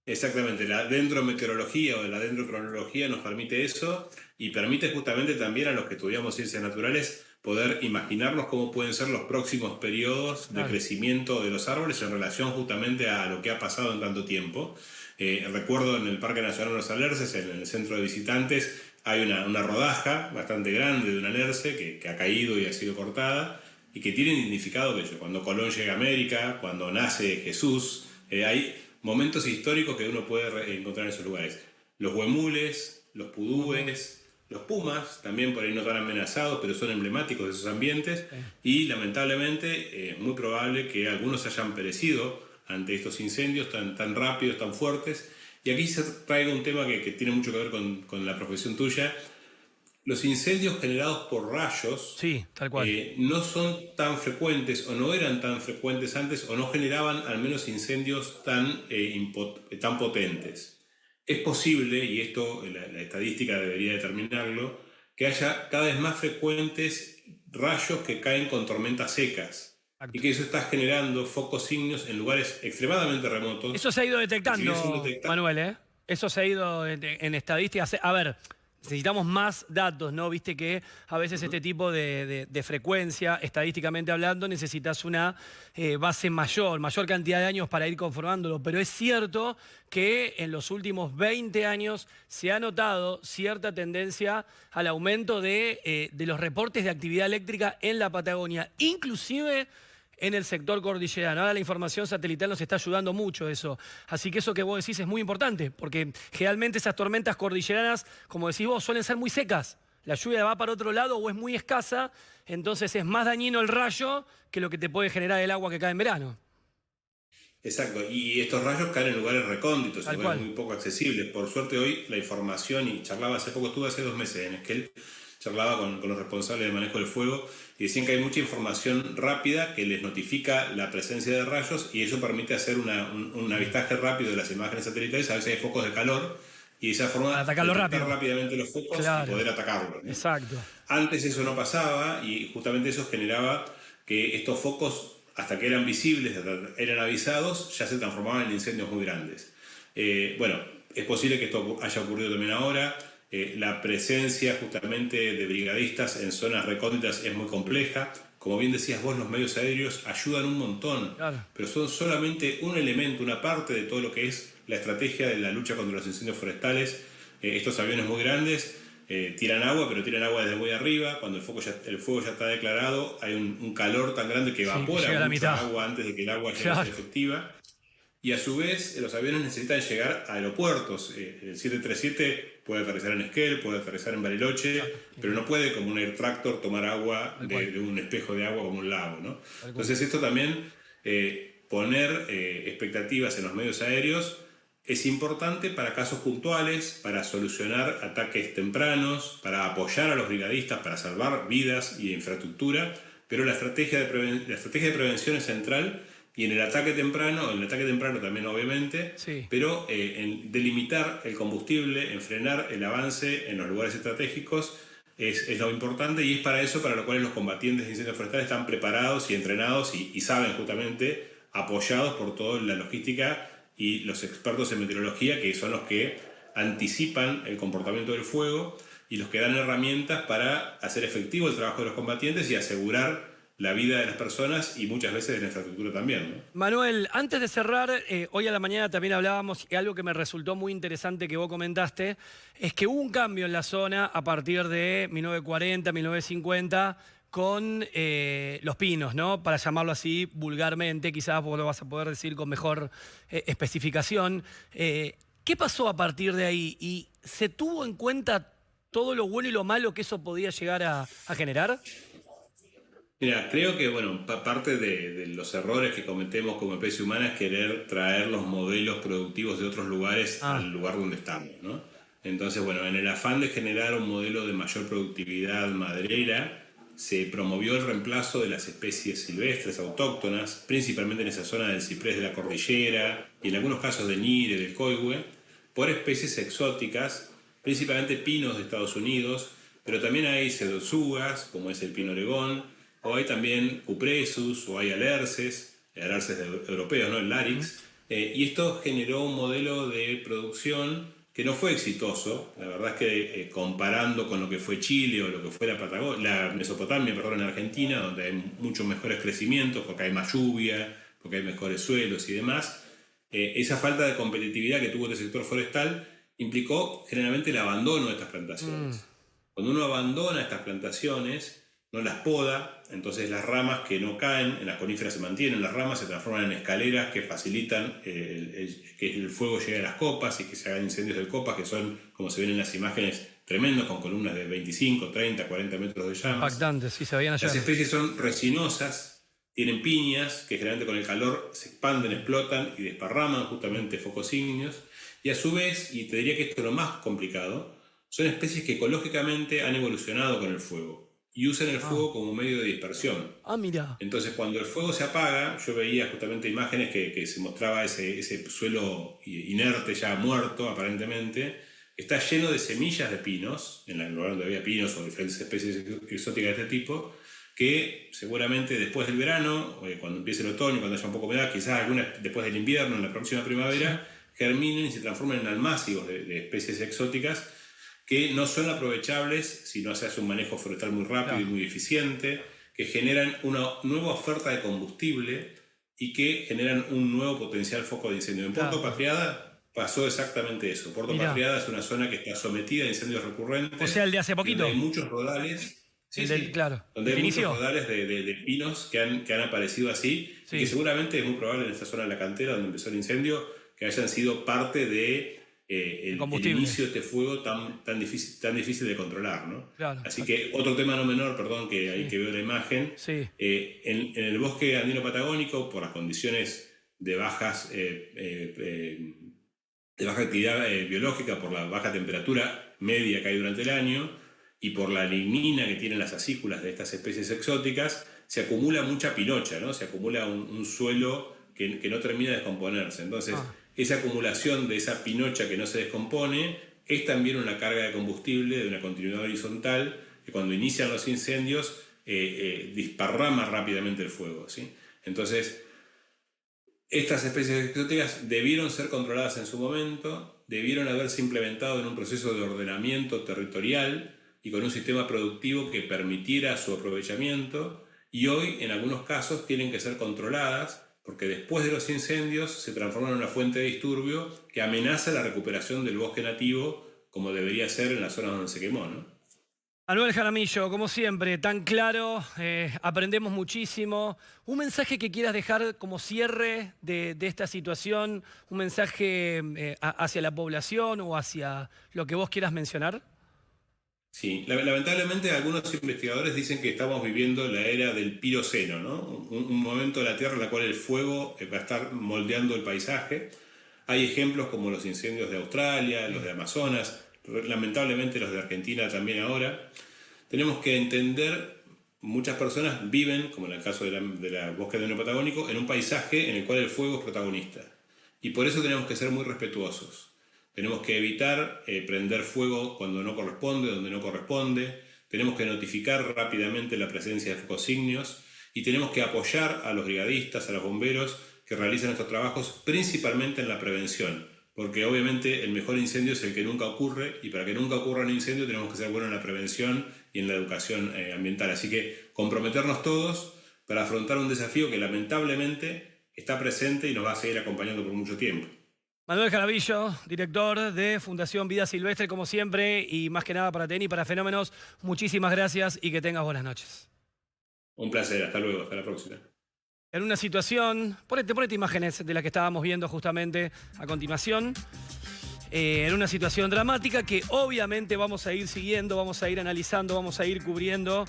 Exactamente, la dendrometeorología o la dendrocronología nos permite eso y permite justamente también a los que estudiamos ciencias naturales poder imaginarnos cómo pueden ser los próximos periodos de crecimiento de los árboles en relación justamente a lo que ha pasado en tanto tiempo. Recuerdo en el Parque Nacional Los Alerces, en el centro de visitantes, hay una rodaja bastante grande de un alerce que ha caído y ha sido cortada y que tiene identificado que cuando Colón llega a América, cuando nace Jesús, hay momentos históricos que uno puede encontrar en esos lugares. Los huemules, los pudúes, los pumas, también por ahí no están amenazados, pero son emblemáticos de esos ambientes. Y lamentablemente es muy probable que algunos hayan perecido ante estos incendios tan rápidos, tan fuertes. Y aquí se traigo un tema que tiene mucho que ver con la profesión tuya. Los incendios generados por rayos tal cual. No son tan frecuentes o no eran tan frecuentes antes o no generaban al menos incendios tan potentes. Es posible, y esto la estadística debería determinarlo, que haya cada vez más frecuentes rayos que caen con tormentas secas. y que eso está generando focos ígneos en lugares extremadamente remotos. Eso se ha ido detectando, Manuel, ¿eh? Eso se ha ido en estadísticas. A ver, necesitamos más datos, ¿no? Viste que a veces este tipo de frecuencia, estadísticamente hablando, necesitas una base mayor cantidad de años para ir conformándolo. Pero es cierto que en los últimos 20 años se ha notado cierta tendencia al aumento de los reportes de actividad eléctrica en la Patagonia, inclusive en el sector cordillerano. Ahora la información satelital nos está ayudando mucho eso. Así que eso que vos decís es muy importante, porque generalmente esas tormentas cordilleranas, como decís vos, suelen ser muy secas. La lluvia va para otro lado o es muy escasa, entonces es más dañino el rayo que lo que te puede generar el agua que cae en verano. Exacto, y estos rayos caen en lugares recónditos, en lugares muy poco accesibles. Por suerte hoy la información, y charlaba hace poco, estuve hace 2 meses en Esquel, charlaba con los responsables del manejo del fuego y decían que hay mucha información rápida que les notifica la presencia de rayos y eso permite hacer un avistaje rápido de las imágenes satelitales, a veces hay focos de calor y de esa forma atacarlo rápidamente los focos y poder atacarlos, ¿no? Exacto. Antes eso no pasaba y justamente eso generaba que estos focos, hasta que eran visibles, eran avisados, ya se transformaban en incendios muy grandes. Bueno, es posible que esto haya ocurrido también ahora. La presencia justamente de brigadistas en zonas recónditas es muy compleja. Como bien decías vos, los medios aéreos ayudan un montón, pero son solamente un elemento, una parte de todo lo que es la estrategia de la lucha contra los incendios forestales. Estos aviones muy grandes tiran agua, pero tiran agua desde muy arriba. Cuando el fuego ya está declarado, hay un calor tan grande que evapora mucha agua antes de que el agua llegue a ser efectiva. Y a su vez, los aviones necesitan llegar a aeropuertos. El 737 puede aterrizar en Esquel, puede aterrizar en Bariloche, pero no puede, como un air tractor, tomar agua de un espejo de agua como un lago, ¿no? Entonces esto también, poner expectativas en los medios aéreos es importante para casos puntuales, para solucionar ataques tempranos, para apoyar a los brigadistas, para salvar vidas y infraestructura, pero la estrategia de prevención es central. Y en el ataque temprano también obviamente, pero en delimitar el combustible, en frenar el avance en los lugares estratégicos es lo importante y es para eso para lo cual los combatientes de incendios forestales están preparados y entrenados y saben justamente, apoyados por toda la logística y los expertos en meteorología que son los que anticipan el comportamiento del fuego y los que dan herramientas para hacer efectivo el trabajo de los combatientes y asegurar la vida de las personas y muchas veces de la infraestructura también, ¿no? Manuel, antes de cerrar, hoy a la mañana también hablábamos, y algo que me resultó muy interesante que vos comentaste, es que hubo un cambio en la zona a partir de 1940, 1950, con los pinos, ¿no? Para llamarlo así vulgarmente, quizás vos lo vas a poder decir con mejor especificación. ¿Qué pasó a partir de ahí? ¿Y se tuvo en cuenta todo lo bueno y lo malo que eso podía llegar a generar? Mira, creo que parte de los errores que cometemos como especie humana es querer traer los modelos productivos de otros lugares al lugar donde estamos, ¿no? Entonces, en el afán de generar un modelo de mayor productividad maderera, se promovió el reemplazo de las especies silvestres autóctonas, principalmente en esa zona del ciprés de la cordillera y en algunos casos del ñire, del coigüe, por especies exóticas, principalmente pinos de Estados Unidos, pero también hay cedrosugas, como es el pino oregón, o hay también cupresus, o hay alerces europeos, ¿no? El larix. Y esto generó un modelo de producción que no fue exitoso. La verdad es que comparando con lo que fue Chile o lo que fue la Mesopotamia, en Argentina, donde hay muchos mejores crecimientos, porque hay más lluvia, porque hay mejores suelos y demás, esa falta de competitividad que tuvo el sector forestal implicó generalmente el abandono de estas plantaciones. Cuando uno abandona estas plantaciones, no las poda, entonces las ramas que no caen, en las coníferas se mantienen, las ramas se transforman en escaleras que facilitan que el fuego llegue a las copas y que se hagan incendios de copas, que son, como se ven en las imágenes, tremendos, con columnas de 25, 30, 40 metros de llamas. Impactantes, sí, se veían allá. Las especies son resinosas, tienen piñas, que generalmente con el calor se expanden, explotan y desparraman justamente focos ígneos, y a su vez, y te diría que esto es lo más complicado, son especies que ecológicamente han evolucionado con el fuego y usan el fuego como medio de dispersión. Mira. Entonces, cuando el fuego se apaga, yo veía justamente imágenes que se mostraba ese suelo inerte, ya muerto aparentemente, está lleno de semillas de pinos, en el lugar donde había pinos o diferentes especies exóticas de este tipo, que seguramente después del verano, cuando empiece el otoño, cuando haya un poco de humedad, quizás algunas después del invierno, en la próxima primavera, germinen y se transformen en almácigos de especies exóticas que no son aprovechables si no se hace un manejo forestal muy rápido y muy eficiente, que generan una nueva oferta de combustible y que generan un nuevo potencial foco de incendio. En Puerto Patriada pasó exactamente eso. Puerto Patriada es una zona que está sometida a incendios recurrentes. O sea, el de hace poquito. Donde hay muchos rodales. Donde hay muchos rodales de pinos que han aparecido así, y que seguramente es muy probable en esta zona de la cantera donde empezó el incendio que hayan sido parte de el inicio de este fuego tan difícil de controlar, ¿no? Así que otro tema no menor, perdón, que hay que ver la imagen, en el bosque andino patagónico, por las condiciones de baja actividad biológica, por la baja temperatura media que hay durante el año, y por la lignina que tienen las acículas de estas especies exóticas, se acumula mucha pinocha, ¿no? Se acumula un suelo que no termina de descomponerse. Entonces, esa acumulación de esa pinocha que no se descompone es también una carga de combustible de una continuidad horizontal que cuando inician los incendios disparrama rápidamente el fuego, ¿sí? Entonces, estas especies exóticas debieron ser controladas en su momento, debieron haberse implementado en un proceso de ordenamiento territorial y con un sistema productivo que permitiera su aprovechamiento, y hoy en algunos casos tienen que ser controladas porque después de los incendios se transforman en una fuente de disturbio que amenaza la recuperación del bosque nativo como debería ser en las zonas donde se quemó, ¿no? Manuel Jaramillo, como siempre, tan claro, aprendemos muchísimo. Un mensaje que quieras dejar como cierre de esta situación, un mensaje hacia la población o hacia lo que vos quieras mencionar. Sí, lamentablemente algunos investigadores dicen que estamos viviendo la era del piroceno, ¿no? Un momento de la Tierra en el cual el fuego va a estar moldeando el paisaje. Hay ejemplos como los incendios de Australia, los de Amazonas, lamentablemente los de Argentina también ahora. Tenemos que entender, muchas personas viven, como en el caso de la bosque andino patagónico, en un paisaje en el cual el fuego es protagonista. Y por eso tenemos que ser muy respetuosos. Tenemos que evitar prender fuego cuando no corresponde, donde no corresponde. Tenemos que notificar rápidamente la presencia de focos ígneos y tenemos que apoyar a los brigadistas, a los bomberos que realizan estos trabajos, principalmente en la prevención. Porque obviamente el mejor incendio es el que nunca ocurre, y para que nunca ocurra un incendio tenemos que ser buenos en la prevención y en la educación ambiental. Así que comprometernos todos para afrontar un desafío que lamentablemente está presente y nos va a seguir acompañando por mucho tiempo. Manuel Jaramillo, director de Fundación Vida Silvestre, como siempre, y más que nada para TN y para Fenómenos, muchísimas gracias y que tengas buenas noches. Un placer, hasta luego, hasta la próxima. En una situación, ponete imágenes de las que estábamos viendo justamente a continuación, en una situación dramática que obviamente vamos a ir siguiendo, vamos a ir analizando, vamos a ir cubriendo,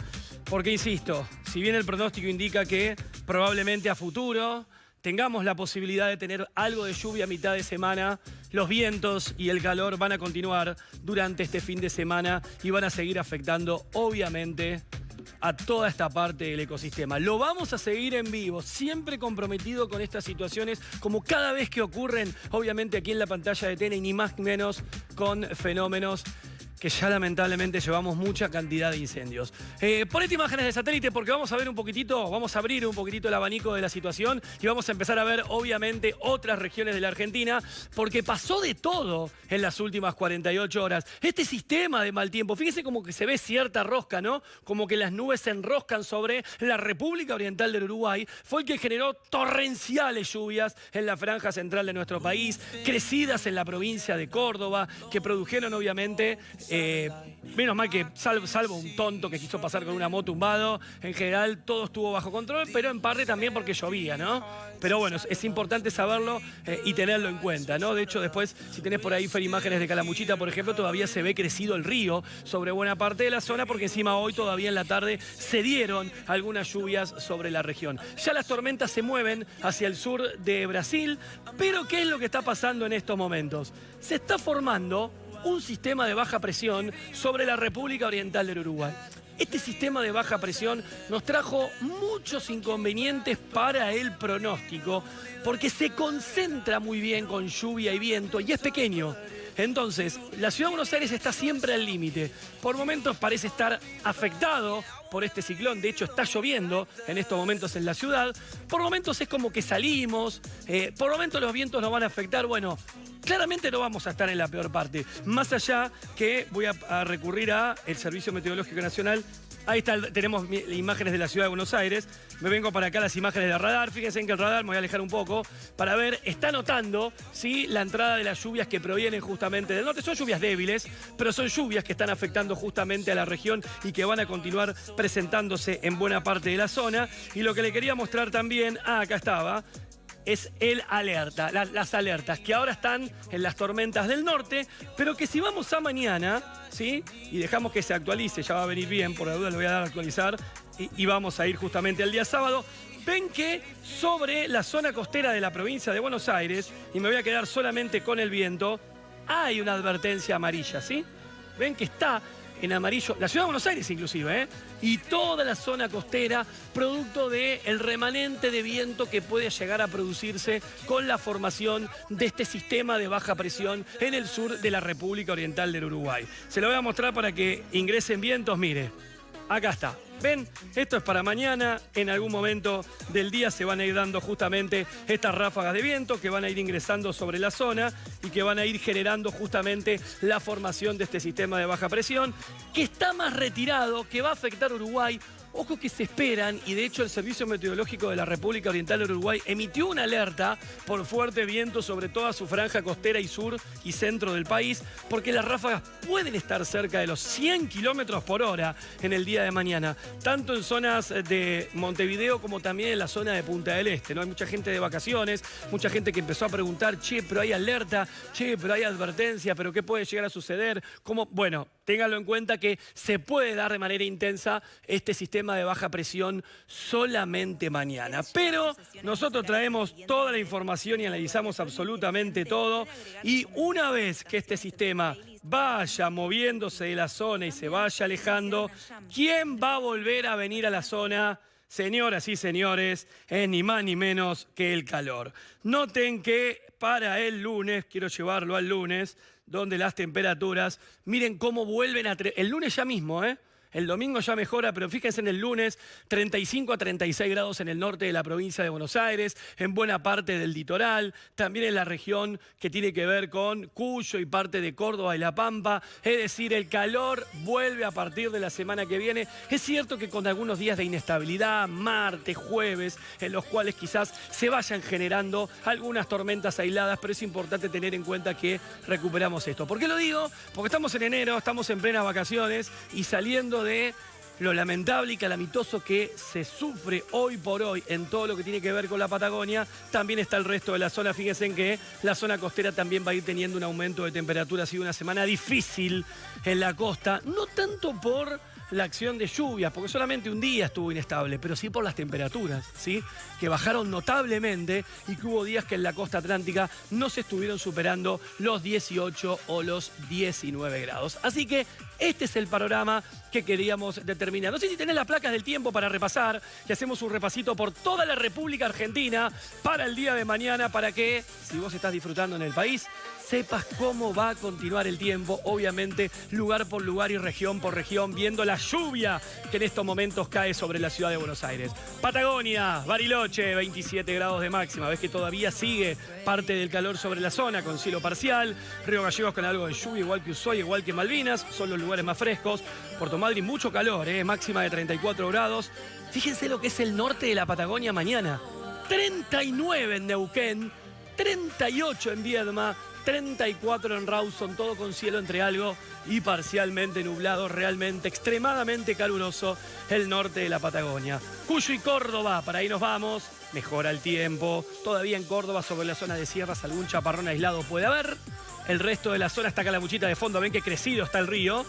porque insisto, si bien el pronóstico indica que probablemente a futuro tengamos la posibilidad de tener algo de lluvia a mitad de semana, los vientos y el calor van a continuar durante este fin de semana y van a seguir afectando, obviamente, a toda esta parte del ecosistema. Lo vamos a seguir en vivo, siempre comprometido con estas situaciones, como cada vez que ocurren, obviamente aquí en la pantalla de TN, y ni más ni menos con Fenómenos, que ya lamentablemente llevamos mucha cantidad de incendios. Ponete imágenes de satélite porque vamos a ver un poquitito, vamos a abrir un poquitito el abanico de la situación y vamos a empezar a ver, obviamente, otras regiones de la Argentina, porque pasó de todo en las últimas 48 horas. Este sistema de mal tiempo, fíjese como que se ve cierta rosca, ¿no? Como que las nubes se enroscan sobre la República Oriental del Uruguay, fue el que generó torrenciales lluvias en la franja central de nuestro país, crecidas en la provincia de Córdoba, que produjeron, obviamente, menos mal que, salvo un tonto que quiso pasar con una moto tumbado, en general todo estuvo bajo control, pero en parte también porque llovía, ¿no? Pero bueno, es importante saberlo y tenerlo en cuenta, ¿no? De hecho, después, si tenés por ahí, Fer, imágenes de Calamuchita, por ejemplo, todavía se ve crecido el río sobre buena parte de la zona, porque encima hoy todavía en la tarde se dieron algunas lluvias sobre la región. Ya las tormentas se mueven hacia el sur de Brasil, pero ¿qué es lo que está pasando en estos momentos? Se está formando un sistema de baja presión sobre la República Oriental del Uruguay. Este sistema de baja presión nos trajo muchos inconvenientes para el pronóstico, porque se concentra muy bien con lluvia y viento y es pequeño. Entonces, la ciudad de Buenos Aires está siempre al límite. Por momentos parece estar afectado por este ciclón. De hecho, está lloviendo en estos momentos en la ciudad. Por momentos es como que salimos, por momentos los vientos nos van a afectar. Bueno, claramente no vamos a estar en la peor parte. Más allá que voy a recurrir al Servicio Meteorológico Nacional. Ahí está, tenemos imágenes de la ciudad de Buenos Aires. Me vengo para acá las imágenes del radar. Fíjense en que el radar, me voy a alejar un poco para ver, está notando, ¿sí?, la entrada de las lluvias que provienen justamente del norte. Son lluvias débiles, pero son lluvias que están afectando justamente a la región y que van a continuar presentándose en buena parte de la zona. Y lo que le quería mostrar también, acá estaba, es el alerta, las alertas que ahora están en las tormentas del norte, pero que si vamos a mañana, ¿sí?, y dejamos que se actualice, ya va a venir bien, por la duda le voy a dar a actualizar, y vamos a ir justamente al día sábado. Ven que sobre la zona costera de la provincia de Buenos Aires, y me voy a quedar solamente con el viento, hay una advertencia amarilla, ¿sí? Ven que está en amarillo, la ciudad de Buenos Aires inclusive, y toda la zona costera, producto del remanente de viento que puede llegar a producirse con la formación de este sistema de baja presión en el sur de la República Oriental del Uruguay. Se lo voy a mostrar para que ingresen vientos, mire, acá está. ¿Ven? Esto es para mañana. En algún momento del día se van a ir dando justamente estas ráfagas de viento que van a ir ingresando sobre la zona y que van a ir generando justamente la formación de este sistema de baja presión que está más retirado, que va a afectar a Uruguay. Ojo que se esperan, y de hecho el Servicio Meteorológico de la República Oriental del Uruguay emitió una alerta por fuerte viento sobre toda su franja costera y sur y centro del país, porque las ráfagas pueden estar cerca de los 100 kilómetros por hora en el día de mañana, tanto en zonas de Montevideo como también en la zona de Punta del Este, ¿no? Hay mucha gente de vacaciones, mucha gente que empezó a preguntar, che, pero hay alerta, che, pero hay advertencia, pero ¿qué puede llegar a suceder? ¿Cómo? Bueno, ténganlo en cuenta que se puede dar de manera intensa este sistema de baja presión solamente mañana. Pero nosotros traemos toda la información y analizamos absolutamente todo. Y una vez que este sistema vaya moviéndose de la zona y se vaya alejando, ¿quién va a volver a venir a la zona? Señoras y señores, es ni más ni menos que el calor. Noten que para el lunes, quiero llevarlo al lunes, donde las temperaturas, miren cómo vuelven a... El lunes ya mismo, El domingo ya mejora, pero fíjense en el lunes, 35 a 36 grados en el norte de la provincia de Buenos Aires, en buena parte del litoral, también en la región que tiene que ver con Cuyo y parte de Córdoba y La Pampa. Es decir, el calor vuelve a partir de la semana que viene. Es cierto que con algunos días de inestabilidad, martes, jueves, en los cuales quizás se vayan generando algunas tormentas aisladas, pero es importante tener en cuenta que recuperamos esto. ¿Por qué lo digo? Porque estamos en enero, estamos en plenas vacaciones y saliendo de lo lamentable y calamitoso que se sufre hoy por hoy en todo lo que tiene que ver con la Patagonia, también está el resto de la zona. Fíjense en que la zona costera también va a ir teniendo un aumento de temperatura. Ha sido una semana difícil en la costa, no tanto por la acción de lluvias, porque solamente un día estuvo inestable, pero sí por las temperaturas, ¿sí?, que bajaron notablemente y que hubo días que en la costa atlántica no se estuvieron superando los 18 o los 19 grados. Así que este es el panorama que queríamos determinar. No sé si tenés las placas del tiempo para repasar, que hacemos un repasito por toda la República Argentina para el día de mañana, para que, si vos estás disfrutando en el país, sepas cómo va a continuar el tiempo, obviamente lugar por lugar y región por región, viendo la lluvia que en estos momentos cae sobre la ciudad de Buenos Aires. Patagonia, Bariloche, 27 grados de máxima. Ves que todavía sigue parte del calor sobre la zona, con cielo parcial. Río Gallegos con algo de lluvia, igual que Ushuaia, igual que Malvinas, son los lugares más frescos. Puerto Madryn, mucho calor, máxima de 34 grados. Fíjense lo que es el norte de la Patagonia mañana. 39 en Neuquén, 38 en Viedma, 34 en Rawson, todo con cielo entre algo y parcialmente nublado, realmente extremadamente caluroso el norte de la Patagonia. Cuyo y Córdoba, para ahí nos vamos, mejora el tiempo. Todavía en Córdoba, sobre la zona de sierras, algún chaparrón aislado puede haber. El resto de la zona está Calamuchita de fondo, ven que crecido está el río,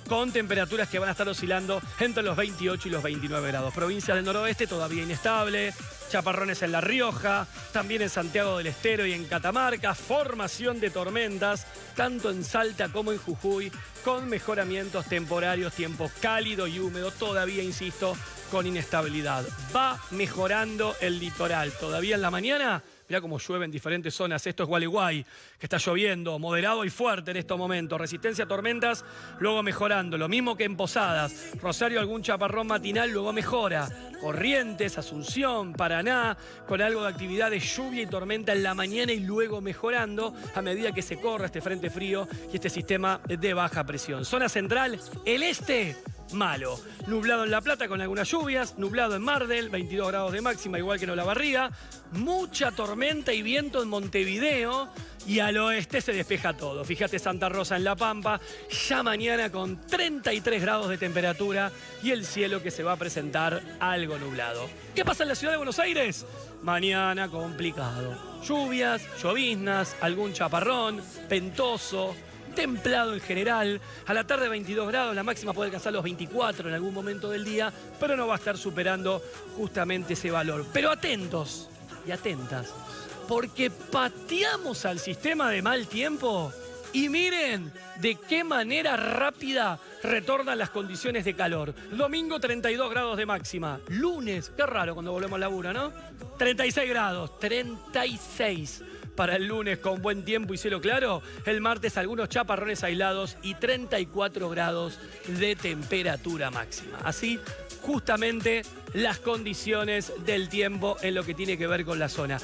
con temperaturas que van a estar oscilando entre los 28 y los 29 grados. Provincia del noroeste todavía inestable, chaparrones en La Rioja, también en Santiago del Estero y en Catamarca, formación de tormentas, tanto en Salta como en Jujuy, con mejoramientos temporarios, tiempo cálido y húmedo, todavía, insisto, con inestabilidad. Va mejorando el litoral, todavía en la mañana Mirá cómo llueve en diferentes zonas. Esto es Gualeguay, que está lloviendo, moderado y fuerte en estos momentos. Resistencia a tormentas, luego mejorando. Lo mismo que en Posadas. Rosario, algún chaparrón matinal, luego mejora. Corrientes, Asunción, Paraná, con algo de actividad de lluvia y tormenta en la mañana y luego mejorando a medida que se corre este frente frío y este sistema de baja presión. Zona central, el este, malo. Nublado en La Plata con algunas lluvias, nublado en Mardel, 22 grados de máxima, igual que en Olavarría. Mucha tormenta y viento en Montevideo y al oeste se despeja todo. Fíjate Santa Rosa en La Pampa, ya mañana con 33 grados de temperatura y el cielo que se va a presentar algo nublado. ¿Qué pasa en la ciudad de Buenos Aires? Mañana complicado. Lluvias, lloviznas, algún chaparrón, ventoso, templado en general. A la tarde 22 grados, la máxima puede alcanzar los 24 en algún momento del día, pero no va a estar superando justamente ese valor. Pero atentos y atentas, porque pateamos al sistema de mal tiempo y miren de qué manera rápida retornan las condiciones de calor. Domingo 32 grados de máxima. Lunes, qué raro cuando volvemos al laburo, ¿no? 36 grados, 36 para el lunes con buen tiempo y cielo claro. El martes algunos chaparrones aislados y 34 grados de temperatura máxima. Así justamente las condiciones del tiempo en lo que tiene que ver con la zona.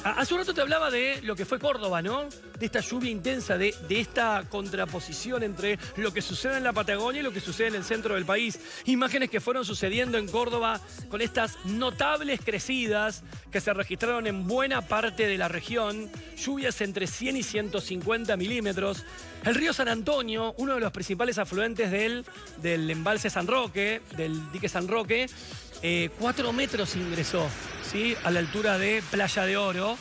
Hace un rato te hablaba de lo que fue Córdoba, ¿no? De esta lluvia intensa, de esta contraposición entre lo que sucede en la Patagonia y lo que sucede en el centro del país. Imágenes que fueron sucediendo en Córdoba con estas notables crecidas que se registraron en buena parte de la región. Lluvias entre 100 y 150 milímetros. El río San Antonio, uno de los principales afluentes del embalse San Roque, del dique San Roque, 4 metros ingresó, ¿sí? A la altura de Playa de Oro.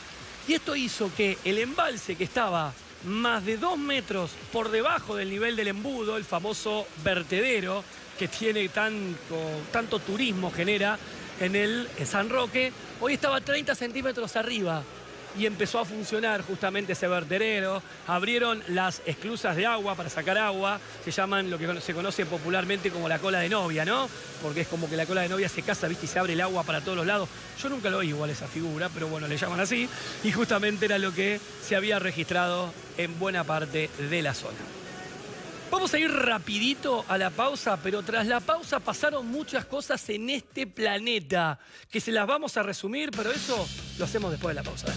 Y esto hizo que el embalse, que estaba más de 2 metros por debajo del nivel del embudo, el famoso vertedero que tiene tanto turismo genera en el San Roque, hoy estaba 30 centímetros arriba. Y empezó a funcionar justamente ese vertedero. Abrieron las esclusas de agua para sacar agua. Se llaman lo que se conoce popularmente como la cola de novia, ¿no? Porque es como que la cola de novia se casa, ¿viste? Y se abre el agua para todos los lados. Yo nunca lo oí igual esa figura, pero bueno, le llaman así. Y justamente era lo que se había registrado en buena parte de la zona. Vamos a ir rapidito a la pausa, pero tras la pausa pasaron muchas cosas en este planeta que se las vamos a resumir, pero eso lo hacemos después de la pausa.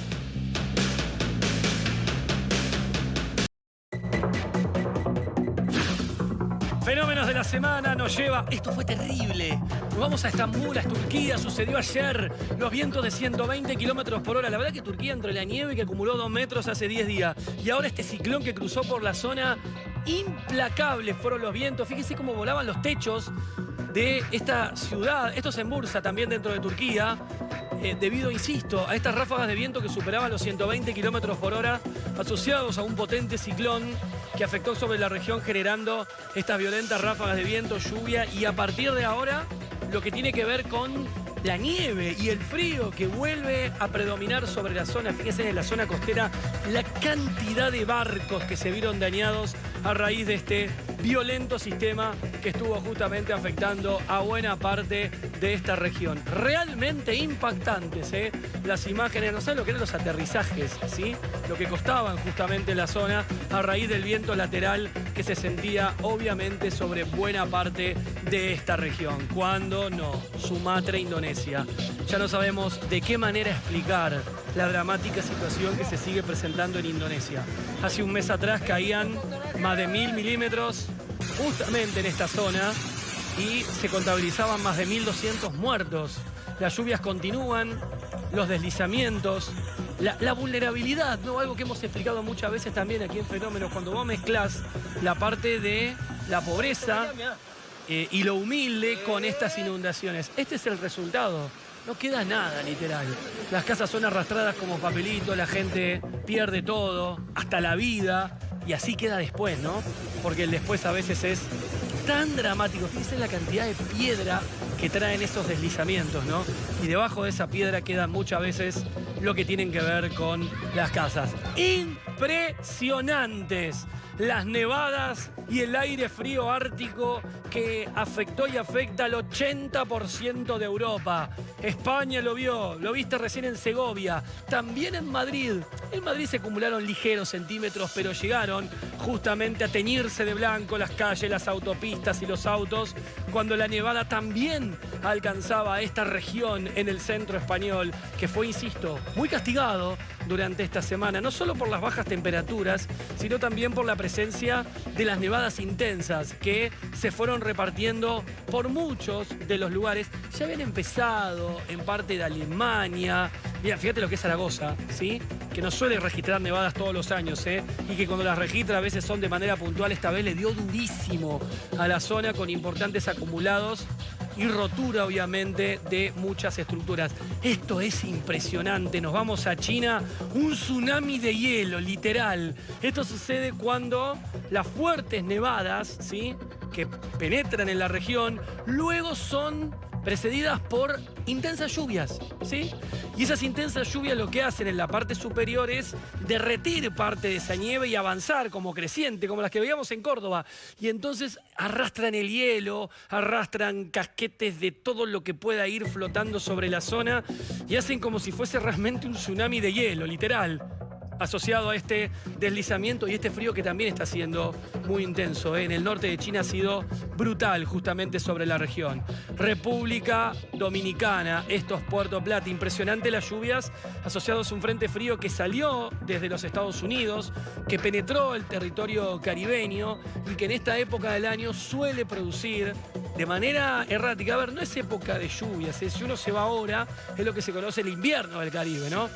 Fenómenos de la semana nos lleva... Esto fue terrible. Nos vamos a Estambul, a Turquía. Sucedió ayer. Los vientos de 120 kilómetros por hora. La verdad que Turquía, entre la nieve que acumuló 2 metros hace 10 días y ahora este ciclón que cruzó por la zona, implacables fueron los vientos. Fíjense cómo volaban los techos de esta ciudad. Esto se embursa también dentro de Turquía. Debido, insisto, a estas ráfagas de viento que superaban los 120 kilómetros por hora, asociados a un potente ciclón que afectó sobre la región generando estas violentas ráfagas de viento, lluvia y a partir de ahora lo que tiene que ver con la nieve y el frío que vuelve a predominar sobre la zona. Fíjense en la zona costera la cantidad de barcos que se vieron dañados a raíz de este violento sistema que estuvo justamente afectando a buena parte de esta región. Realmente impactantes, ¿eh? Las imágenes, no saben lo que eran los aterrizajes, ¿sí? Lo que costaban justamente en la zona a raíz del viento lateral que se sentía obviamente sobre buena parte de esta región. ¿Cuándo no? Sumatra, Indonesia. Ya no sabemos de qué manera explicar la dramática situación que se sigue presentando en Indonesia. Hace un mes atrás caían más de 1000 milímetros justamente en esta zona y se contabilizaban más de 1200 muertos. Las lluvias continúan, los deslizamientos, la vulnerabilidad, ¿no? Algo que hemos explicado muchas veces también aquí en Fenómenos, cuando vos mezclás la parte de la pobreza y lo humilde con estas inundaciones. Este es el resultado. No queda nada, literal. Las casas son arrastradas como papelitos, la gente pierde todo, hasta la vida, y así queda después, ¿no? Porque el después a veces es tan dramático. Fíjense la cantidad de piedra que traen esos deslizamientos, ¿no? Y debajo de esa piedra quedan muchas veces lo que tienen que ver con las casas. Impresionantes las nevadas y el aire frío ártico que afectó y afecta al 80% de Europa. España lo vio, lo viste recién en Segovia, también en Madrid. En Madrid se acumularon ligeros centímetros, pero llegaron justamente a teñirse de blanco las calles, las autopistas y los autos, cuando la nevada también alcanzaba a esta región en el centro español, que fue, insisto, muy castigado durante esta semana, no solo por las bajas temperaturas, sino también por la presencia de las nevadas intensas que se fueron repartiendo por muchos de los lugares. Ya habían empezado en parte de Alemania. Mira, fíjate lo que es Zaragoza, ¿sí? Que no suele registrar nevadas todos los años, y que cuando las registra a veces son de manera puntual. Esta vez le dio durísimo a la zona con importantes acumulados y rotura, obviamente, de muchas estructuras. Esto es impresionante. Nos vamos a China, un tsunami de hielo, literal. Esto sucede cuando las fuertes nevadas, ¿sí?, que penetran en la región, luego son precedidas por intensas lluvias, ¿sí? Y esas intensas lluvias lo que hacen en la parte superior es derretir parte de esa nieve y avanzar como creciente, como las que veíamos en Córdoba. Y entonces arrastran el hielo, arrastran casquetes de todo lo que pueda ir flotando sobre la zona y hacen como si fuese realmente un tsunami de hielo, literal, asociado a este deslizamiento y este frío que también está siendo muy intenso. En el norte de China ha sido brutal justamente sobre la región. República Dominicana, esto es Puerto Plata. Impresionante las lluvias asociadas a un frente frío que salió desde los Estados Unidos, que penetró el territorio caribeño y que en esta época del año suele producir de manera errática. A ver, no es época de lluvias, si uno se va ahora, es lo que se conoce el invierno del Caribe, ¿no?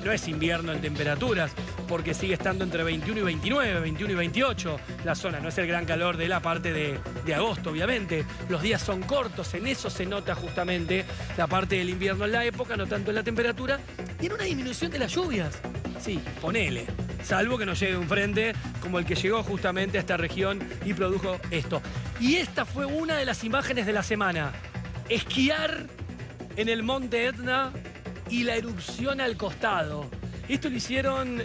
No es invierno en temperaturas, porque sigue estando entre 21 y 29, 21 y 28 la zona. No es el gran calor de la parte de agosto, obviamente. Los días son cortos, en eso se nota justamente la parte del invierno en la época, no tanto en la temperatura, y en una disminución de las lluvias. Sí, ponele. Salvo que nos llegue un frente como el que llegó justamente a esta región y produjo esto. Y esta fue una de las imágenes de la semana. Esquiar en el monte Etna y la erupción al costado. Esto lo hicieron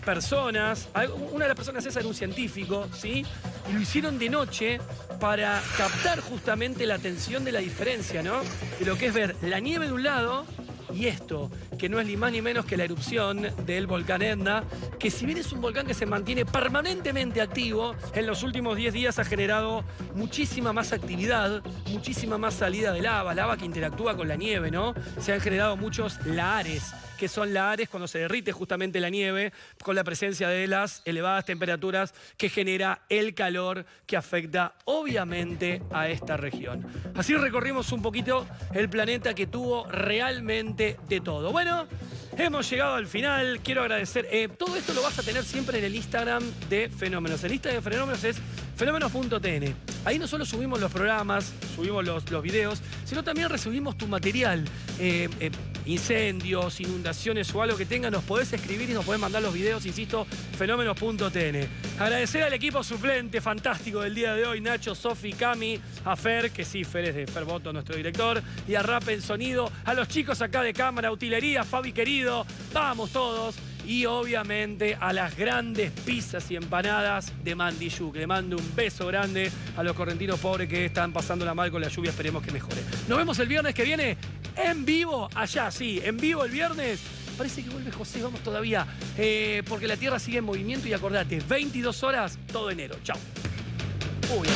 personas, una de las personas esa era un científico, ¿sí? Y lo hicieron de noche para captar justamente la atención de la diferencia, ¿no? De lo que es ver la nieve de un lado y esto, que no es ni más ni menos que la erupción del volcán Etna, que si bien es un volcán que se mantiene permanentemente activo, en los últimos 10 días ha generado muchísima más actividad, muchísima más salida de lava que interactúa con la nieve, ¿no? Se han generado muchos lahares, que son lahares cuando se derrite justamente la nieve con la presencia de las elevadas temperaturas que genera el calor que afecta obviamente a esta región. Así recorrimos un poquito el planeta que tuvo realmente de todo. Bueno, hemos llegado al final. Quiero agradecer. Todo esto lo vas a tener siempre en el Instagram de Fenómenos. El Instagram de Fenómenos es fenómenos.tn. Ahí no solo subimos los programas, subimos los videos, sino también recibimos tu material. Incendios, inundaciones o algo que tengan, nos podés escribir y nos podés mandar los videos, insisto, fenómenos.tn. Agradecer al equipo suplente fantástico del día de hoy, Nacho, Sofi, Cami, a Fer, que sí, Fer es de Fer Boto, nuestro director, y a Rap en Sonido, a los chicos acá de cámara, utilería, Fabi querido, vamos todos. Y obviamente a las grandes pizzas y empanadas de Mandiyú, que le mando un beso grande a los correntinos pobres que están pasándola mal con la lluvia, esperemos que mejore. Nos vemos el viernes que viene en vivo, allá sí, en vivo el viernes. Parece que vuelve José, vamos todavía, porque la Tierra sigue en movimiento y acordate, 22 horas, todo enero. Chau. Uy,